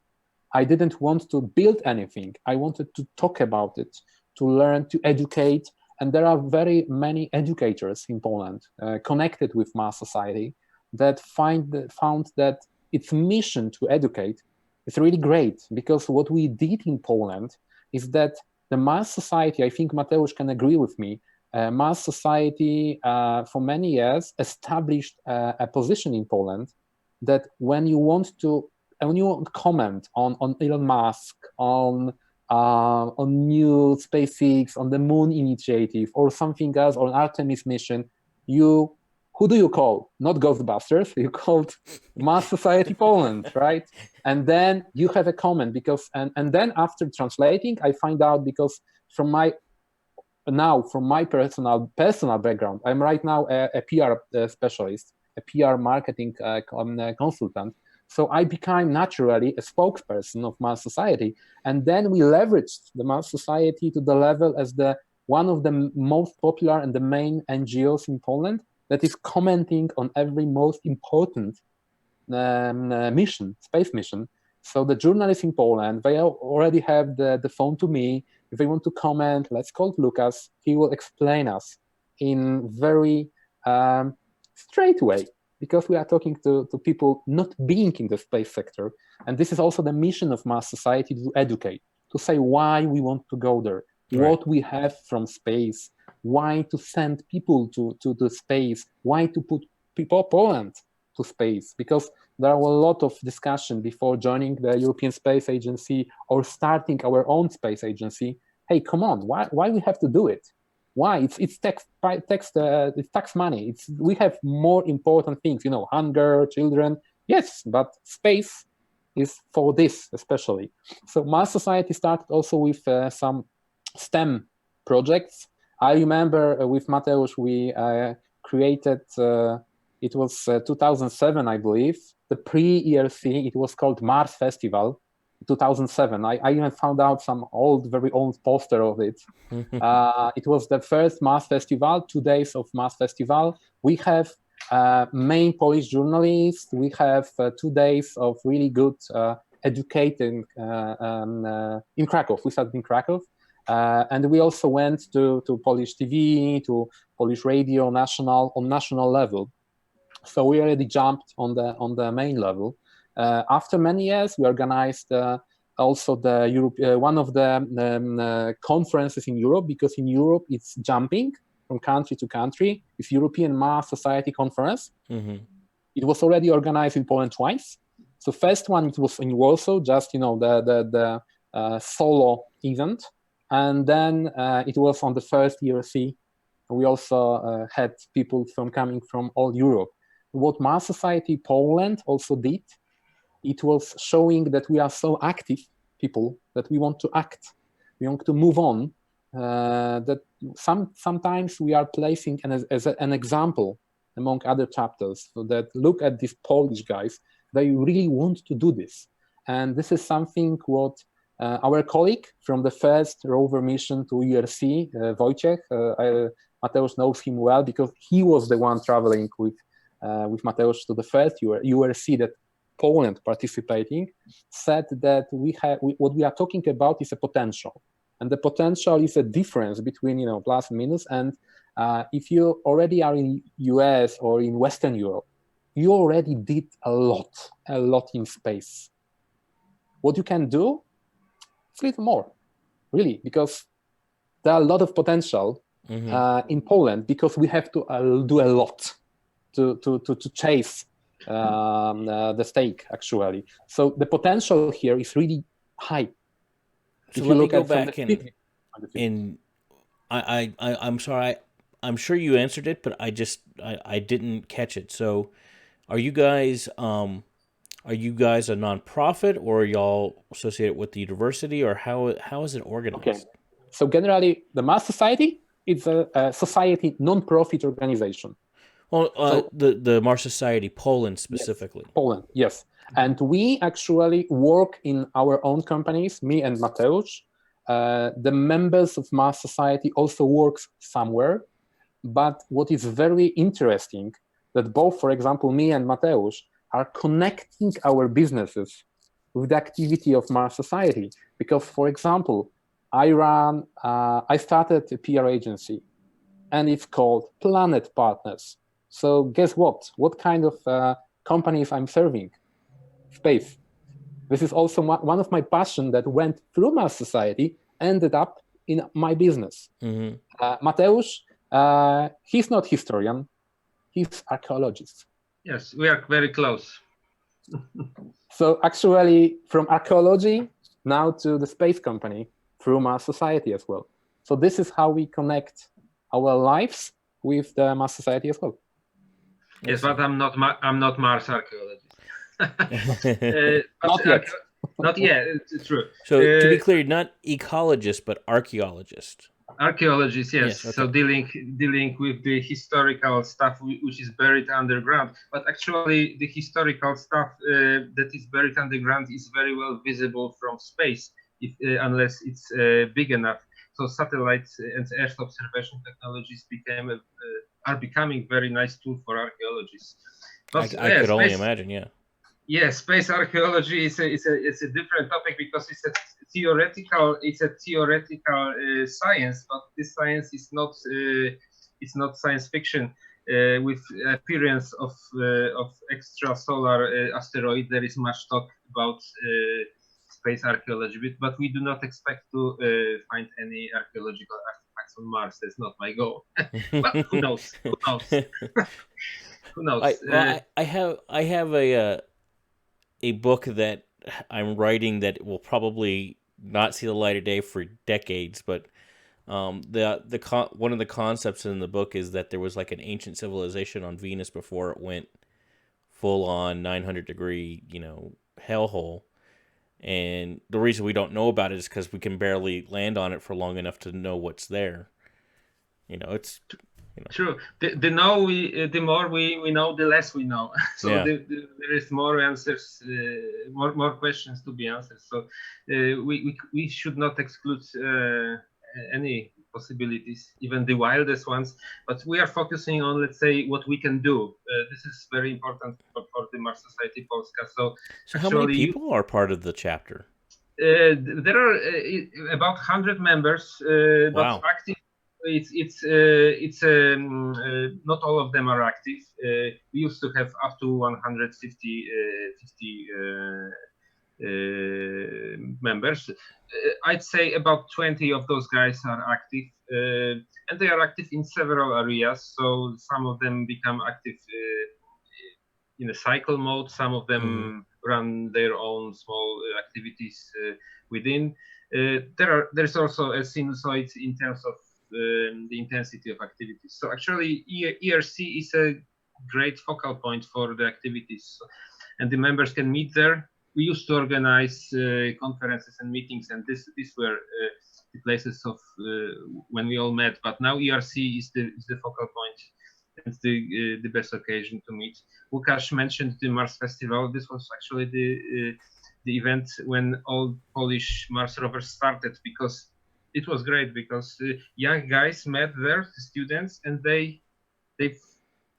I didn't want to build anything. I wanted to talk about it, to learn, to educate. And there are very many educators in Poland connected with Mars Society that found that its mission to educate is really great, because what we did in Poland is that the Mars Society, I think Mateusz can agree with me, Mars Society for many years established a position in Poland that when you want to comment on Elon Musk, on new SpaceX, on the Moon Initiative, or something else, or an Artemis mission, who do you call? Not Ghostbusters, you called Mars Society Poland, right? And then you have a comment, because, and then after translating, I find out, because from my personal background, I'm right now a PR specialist, a PR marketing consultant. So I became naturally a spokesperson of Mars Society. And then we leveraged the Mars Society to the level as one of the most popular and the main NGOs in Poland that is commenting on every most important space mission. So the journalists in Poland, they already have the phone to me. If they want to comment, let's call Lucas. He will explain us in very straight way, because we are talking to people not being in the space sector. And this is also the mission of Mars Society, to educate, to say why we want to go there, right, what we have from space, why to send people to the space, why to put Poland to space, because there are a lot of discussion before joining the European Space Agency or starting our own space agency. Hey, come on, why we have to do it? Why? It's tax money. We have more important things, hunger, children. Yes, but space is for this especially. So Mars Society started also with some STEM projects. I remember with Mateusz, we created, it was 2007, I believe, the pre-ERC, it was called Mars Festival, 2007. I even found out some very old poster of it. It was the first Mars Festival, 2 days of Mars Festival. We have main Polish journalists. We have 2 days of really good educating in Krakow. We started in Krakow. And we also went to Polish TV, to Polish radio, on national level. So we already jumped on the main level. After many years, we organized also one of the conferences in Europe, because in Europe it's jumping from country to country. It's European Mars Society Conference. Mm-hmm. It was already organized in Poland twice. So first one, it was in Warsaw, just the solo event. And then it was on the first ERC. We also had people coming from all Europe. What Mars Society Poland also did, it was showing that we are so active people, that we want to act, we want to move on, that sometimes we are placing as an example among other chapters, so that look at these Polish guys, they really want to do this. And this is something what our colleague from the first rover mission to ERC, Wojciech, Mateusz knows him well, because he was the one traveling with with Mateusz to the first URC that Poland participating, said that what we are talking about is a potential, and the potential is a difference between plus and minus. And if you already are in US or in Western Europe, you already did a lot in space. What you can do is a little more, really, because there are a lot of potential in Poland, because we have to do a lot to chase the stake, actually. So the potential here is really high. So let me go back and I'm sorry, I'm sure you answered it, but I didn't catch it. So are you guys a nonprofit, or are y'all associated with the university, or how is it organized? Okay. So generally, the Mars Society is a society non-profit organization. Well, the Mars Society Poland specifically. Yes, Poland, yes. And we actually work in our own companies, me and Mateusz. The members of Mars Society also works somewhere. But what is very interesting, that both, for example, me and Mateusz are connecting our businesses with the activity of Mars Society. Because, for example, I started a PR agency, and it's called Planet Partners. So guess what? What kind of companies I'm serving? Space. This is also one of my passion that went through Mars Society, ended up in my business. Mateusz, he's not historian, he's archaeologist. Yes, we are very close. So actually, from archaeology now to the space company through Mars Society as well. So this is how we connect our lives with the Mars Society as well. Yes, but I'm not Mars archaeologist. Not yet. Not yet. It's true. So to be clear, not ecologist, but archaeologist. Archaeologists, yes. Okay. So dealing with the historical stuff which is buried underground. But actually, the historical stuff that is buried underground is very well visible from space, unless it's big enough. So satellites and Earth observation technologies are becoming very nice tool for archaeologists. But, I could only imagine, yeah. Yes, space archaeology is a different topic, because it's a theoretical science, but this science is not science fiction. With appearance of extrasolar asteroid, there is much talk about space archaeology, but we do not expect to find any archaeological artifacts on Mars. That's not my goal. But who knows? Who knows? Who knows? I have a book that I'm writing that will probably not see the light of day for decades, but one of the concepts in the book is that there was like an ancient civilization on Venus before it went full on 900-degree, hellhole. And the reason we don't know about it is because we can barely land on it for long enough to know what's there. It's true. The more we know, the less we know. So yeah. There is more answers, more questions to be answered. So we should not exclude any possibilities, even the wildest ones. But we are focusing on, let's say, what we can do. This is very important for the Mars Society Polska. So how many people are part of the chapter? There are about 100 members, wow. But active. It's not all of them are active. We used to have up to 150 members. I'd say about 20 of those guys are active, and they are active in several areas. So some of them become active in a cycle mode. Some of them run their own small activities within. There's also a sinusoid in terms of the intensity of activities. So actually, ERC is a great focal point for the activities, and the members can meet there. We used to organize conferences and meetings, and these were the places of when we all met. But now ERC is the focal point. It's the best occasion to meet. Łukasz mentioned the Mars Festival. This was actually the event when all Polish Mars rovers started, because it was great, because young guys met there, the students, and they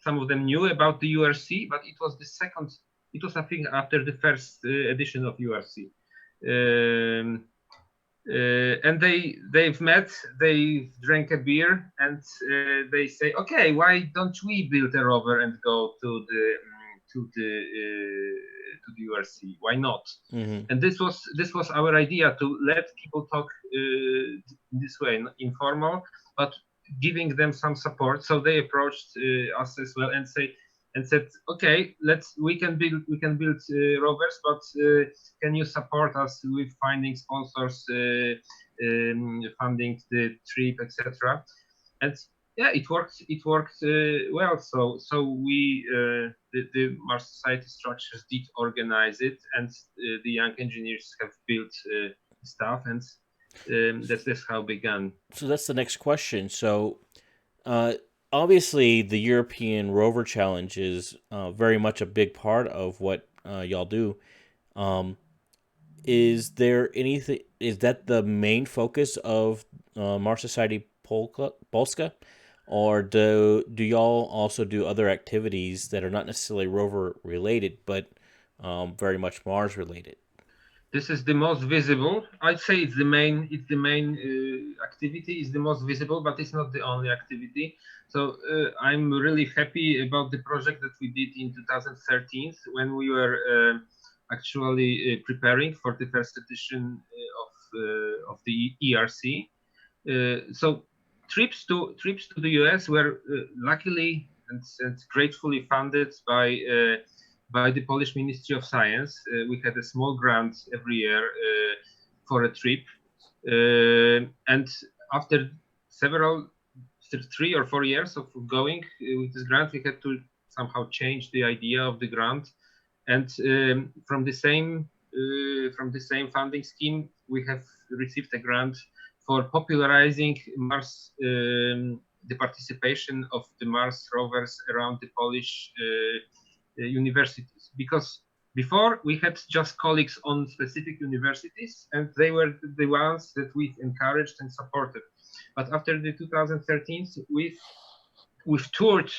some of them knew about the URC, but it was the second. It was, I think, after the first edition of URC. And they've met, they drank a beer, and they say, okay, why don't we build a rover and go to the URC? Why not? Mm-hmm. And this was our idea, to let people talk this way, informal, but giving them some support. So they approached us as well and said, okay, we can build rovers, but can you support us with finding sponsors, funding the trip, etc. And yeah, it worked well. So we the Mars Society structures did organize it, and the young engineers have built stuff, and that's how it began. So that's the next question. So, obviously, the European Rover Challenge is very much a big part of what y'all do. Is there anything? Is that the main focus of Mars Society Polska, or do y'all also do other activities that are not necessarily rover related, but very much Mars related? This is the most visible. I'd say it's the main activity, is the most visible, but it's not the only activity. So I'm really happy about the project that we did in 2013 when we were actually preparing for the first edition of the ERC. So trips to the US were luckily and gratefully funded by the Polish Ministry of Science. We had a small grant every year for a trip. And after 3 or 4 years of going with this grant, we had to somehow change the idea of the grant. And from the same funding scheme, we have received a grant for popularizing Mars, the participation of the Mars rovers around the Polish universities, because before we had just colleagues on specific universities, and they were the ones that we've encouraged and supported. But after the 2013, we've toured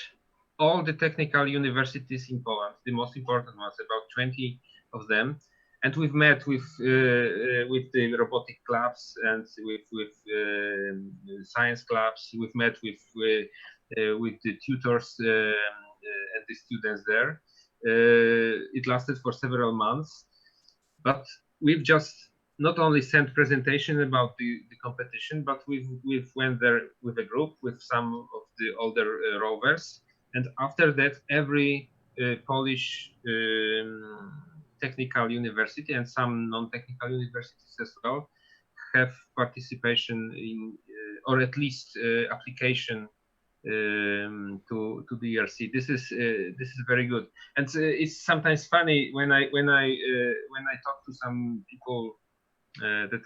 all the technical universities in Poland, the most important ones, about 20 of them, and we've met with the robotic clubs and with science clubs. We've met with the tutors and the students there. It lasted for several months, but we've just not only sent presentation about the competition, but we've went there with a group with some of the older rovers, and after that every Polish technical university and some non-technical universities as well have participation in or at least application to the ERC. This is very good, and it's sometimes funny when I talk to some people that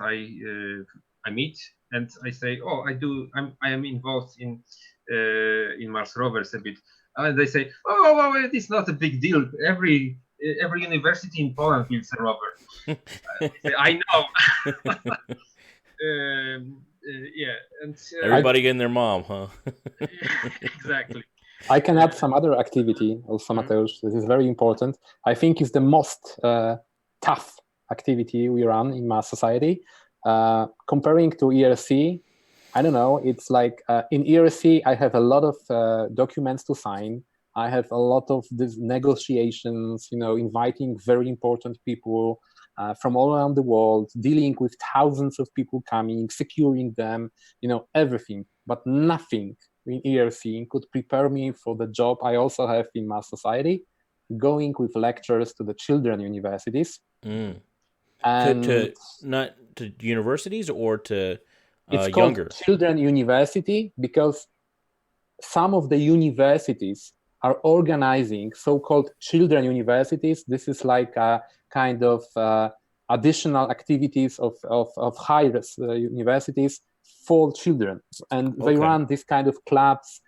I meet, and I say, oh, I am involved in Mars rovers a bit, and they say, oh, well, it's not a big deal. Every university in Poland builds a rover. I know. Yeah, and everybody and their mom, huh? Exactly. I can add some other activity also, Mateusz. This is very important. I think it's the most tough activity we run in Mars Society. Comparing to ERC, I don't know, it's like in ERC, I have a lot of documents to sign. I have a lot of these negotiations, inviting very important people from all around the world, dealing with thousands of people coming, securing them, everything, but nothing in ERC could prepare me for the job I also have in Mars Society, going with lectures to the children universities. And not to universities or to it's younger? called children university because some of the universities are organizing so-called children universities. This is like a kind of additional activities of higher universities for children, and they run this kind of clubs.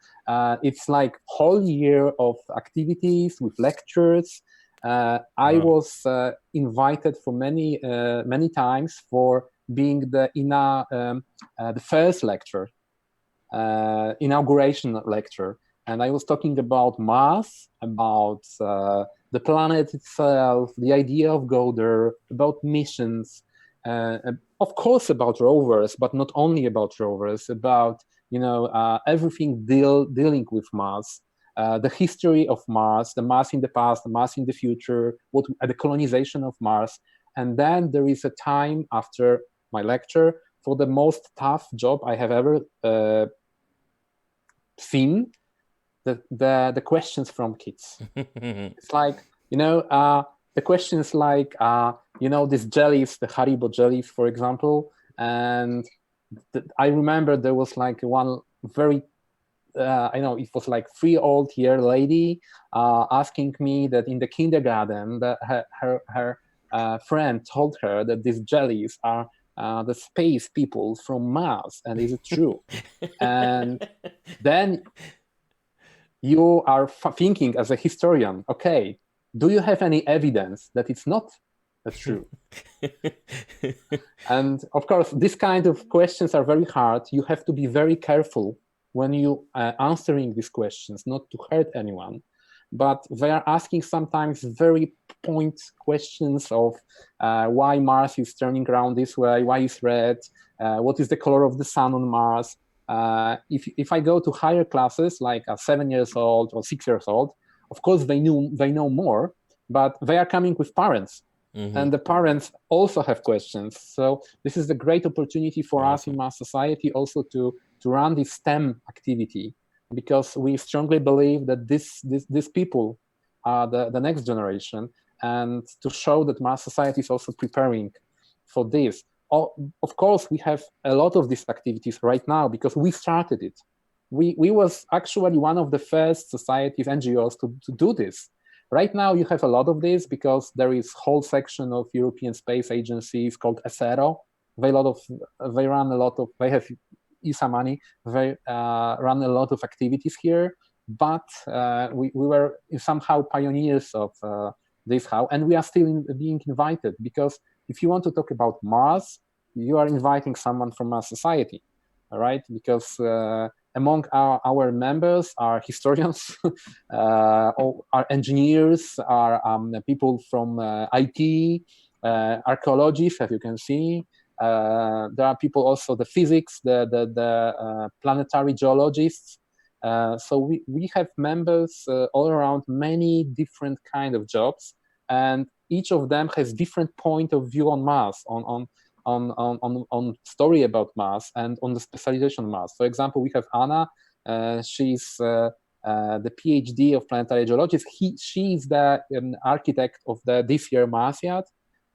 It's like whole year of activities with lectures. I was invited for many times for being the first lecture, inauguration lecture. And I was talking about Mars, about the planet itself, the idea of go there, about missions, of course about rovers, but not only about rovers, about everything dealing with Mars, the history of Mars, the Mars in the past, the Mars in the future, the colonization of Mars. And then there is a time after my lecture for the most tough job I have ever seen, the questions from kids. It's like, the questions like, these jellies, the Haribo jellies, for example. And I remember there was like one very, I know it was like 3-year-old lady asking me that in the kindergarten that her friend told her that these jellies are the space people from Mars, and is it true? And then you are thinking as a historian, okay, do you have any evidence that it's not true? And of course, these kind of questions are very hard. You have to be very careful when you are answering these questions, not to hurt anyone. But they are asking sometimes very point questions of why Mars is turning around this way, why is red, what is the color of the sun on Mars. If I go to higher classes, like 7 years old or 6 years old, of course they know more, but they are coming with parents. Mm-hmm. And the parents also have questions. So this is a great opportunity for us in Mars Society also to run this STEM activity, because we strongly believe that these people are the next generation, and to show that Mars Society is also preparing for this. Of course, we have a lot of these activities right now because we started it. We was actually one of the first societies, NGOs, to do this. Right now, you have a lot of this because there is whole section of European space agencies called ESERO. They have ESA money. They run a lot of activities here, but we were somehow pioneers of this how, and we are still being invited, because if you want to talk about Mars, you are inviting someone from Mars Society, all right? Because among our members are historians, are engineers, are people from IT, archaeologists, as you can see. There are people also, the physics, the planetary geologists. So we have members all around, many different kind of jobs, and each of them has different point of view on Mars, on story about Mars and on the specialization of Mars. For example, we have Anna. She's the PhD of planetary geologist. She's the architect of this year Marsiad.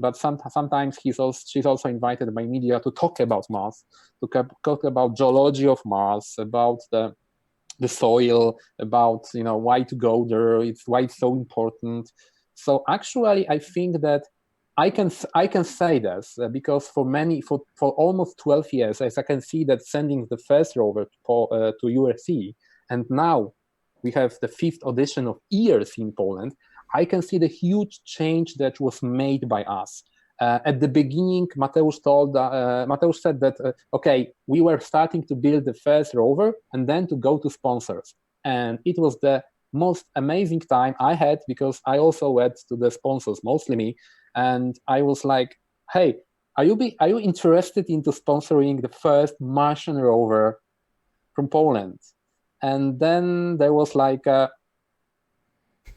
But sometimes she's also invited by media to talk about Mars, to talk about geology of Mars, about the soil, about why to go there, why it's so important. So actually, I think that I can say this because for almost 12 years, as I can see that sending the first rover to URC, and now we have the 5th edition of ERC in Poland, I can see the huge change that was made by us. At the beginning, Mateusz said that, okay, we were starting to build the first rover and then to go to sponsors. And it was the most amazing time I had, because I also went to the sponsors, mostly me. And I was like, hey, are you interested into sponsoring the first Martian rover from Poland? And then there was like,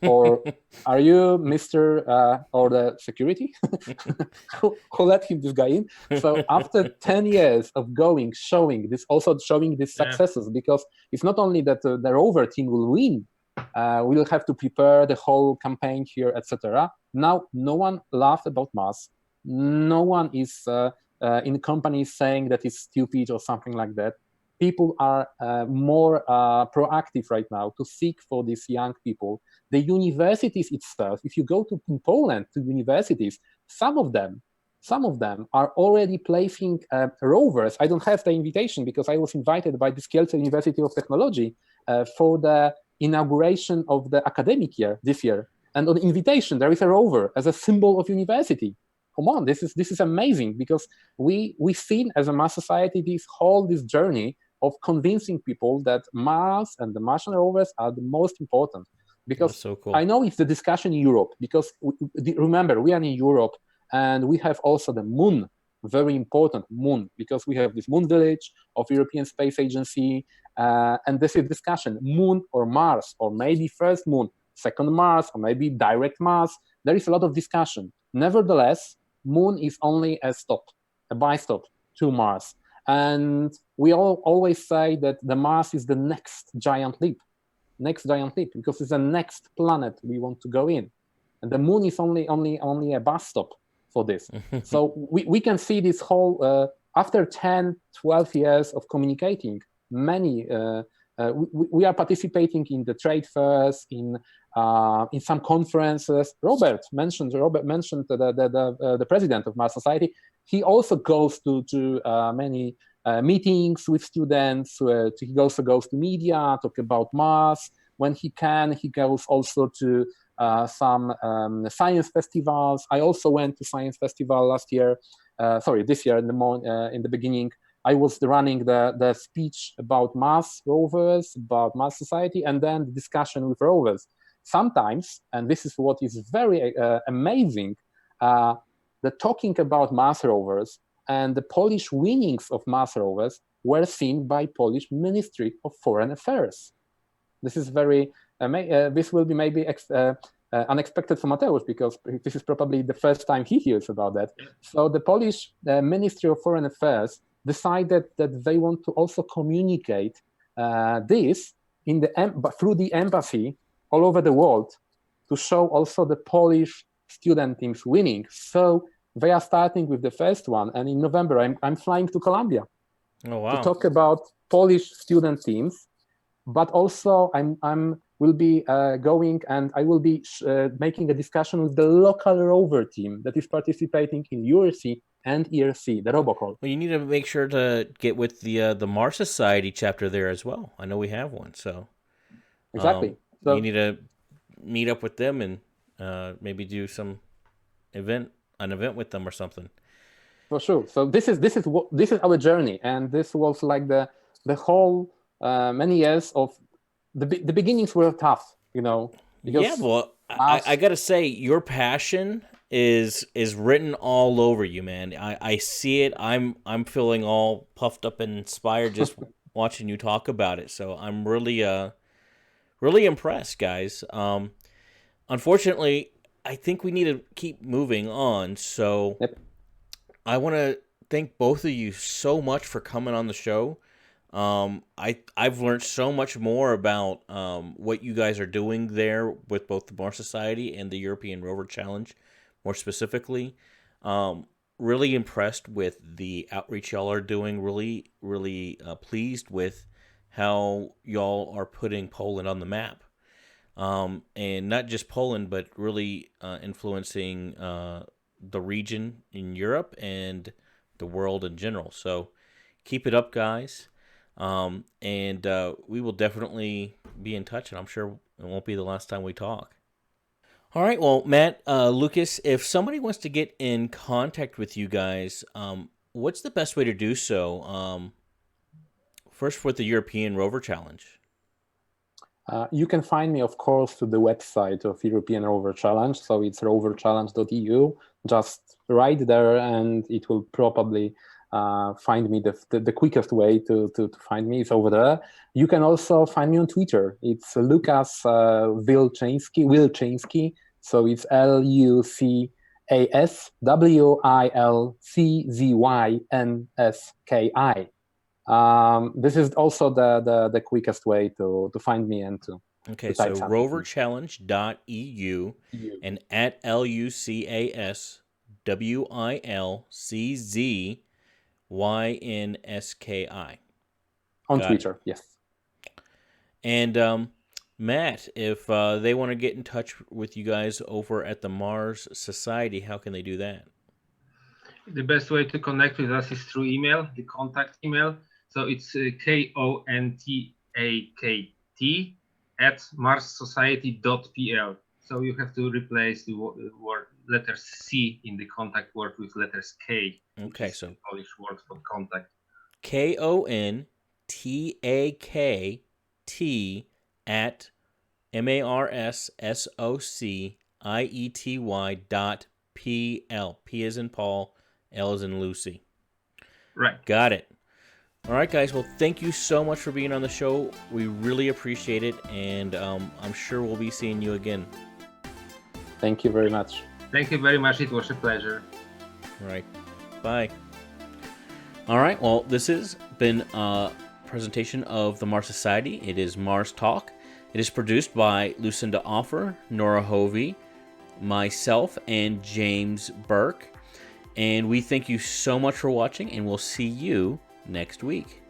or are you Mr. Or the security who let this guy in? So after 10 years of showing these successes, because it's not only that the rover team will win, we will have to prepare the whole campaign here, etc. Now, no one laughs about Mars. No one is in companies saying that it's stupid or something like that. People are more proactive right now to seek for these young people. The universities itself, if you go in Poland to universities, some of them are already placing rovers. I don't have the invitation because I was invited by the Kielce University of Technology for the inauguration of the academic year this year. And on invitation, there is a rover as a symbol of university. Come on, this is amazing, because we seen as a Mars Society this journey of convincing people that Mars and the Martian rovers are the most important. Because so cool. I know it's the discussion in Europe, because remember, we are in Europe, and we have also the moon, very important moon, because we have this moon village of European Space Agency, and this is discussion, moon or Mars, or maybe first moon, second Mars, or maybe direct Mars. There is a lot of discussion. Nevertheless, moon is only a stop, a by-stop to Mars. And we all always say that the Mars is the next giant leap, because it's the next planet we want to go in. And the moon is only a bus stop for this. So we can see this whole, after 10, 12 years of communicating, many, we are participating in the trade fairs, in some conferences. Robert mentioned the president of Mars Society. He also goes to many meetings with students. He also goes to media, talk about Mars. When he can, he goes also to some science festivals. I also went to science festival this year in the beginning. I was running the speech about Mars rovers, about Mars Society, and then the discussion with rovers. Sometimes, and this is what is very amazing, the talking about Mars rovers and the Polish winnings of Mars rovers were seen by Polish Ministry of Foreign Affairs. This is very, this will be maybe unexpected for Mateusz, because this is probably the first time he hears about that. So the Polish Ministry of Foreign Affairs decided that they want to also communicate this through the embassy all over the world, to show also the Polish student teams winning. So they are starting with the first one, and in November I'm flying to Colombia to talk about Polish student teams. But also will be going, and I will be making a discussion with the local rover team that is participating in URC and ERC, the robocall. Well, you need to make sure to get with the Mars Society chapter there as well. I know we have one, so exactly. So you need to meet up with them and maybe do an event with them or something. For sure. So this is our journey, and this was like the whole many years of the beginnings were tough, because yeah. Well, I gotta say, your passion is written all over you, man. I see it. I'm feeling all puffed up and inspired just watching you talk about it. So I'm really really impressed, guys. Unfortunately, I think we need to keep moving on. So I want to thank both of you so much for coming on the show. I've learned so much more about what you guys are doing there with both the Mars Society and the European Rover Challenge, more specifically. Really impressed with the outreach y'all are doing. Really, really pleased with how y'all are putting Poland on the map. And not just Poland, but really influencing the region in Europe and the world in general. So keep it up, guys. And we will definitely be in touch, and I'm sure it won't be the last time we talk. All right, well, Matt, Lucas, if somebody wants to get in contact with you guys, what's the best way to do so? First, with the European Rover Challenge. You can find me, of course, to the website of European Rover Challenge. So it's roverchallenge.eu. Just write there, and it will probably find me. The quickest way to find me is over there. You can also find me on Twitter. It's Lucas Wilczyński. So it's LucasWilczynski. This is also the quickest way to find me and to so roverchallenge.eu and at LucasWilczynski on Twitter. Yes. And Matt, if they want to get in touch with you guys over at the Mars Society, how can they do that? The best way to connect with us is through email, the contact email. So it's kontact@marssociety.pl. So you have to replace the word letter C in the contact word with letters K. Okay, so Polish word for contact. kontact TAKT at MARSSOCIETY.PL. P as in Paul, L as in Lucy. Right. Got it. All right, guys. Well, thank you so much for being on the show. We really appreciate it, and I'm sure we'll be seeing you again. Thank you very much. Thank you very much. It was a pleasure. All right. Bye. All right. Well, this has been a presentation of the Mars Society. It is Mars Talk. It is produced by Lucinda Offer, Nora Hovey, myself, and James Burke. And we thank you so much for watching, and we'll see you next week.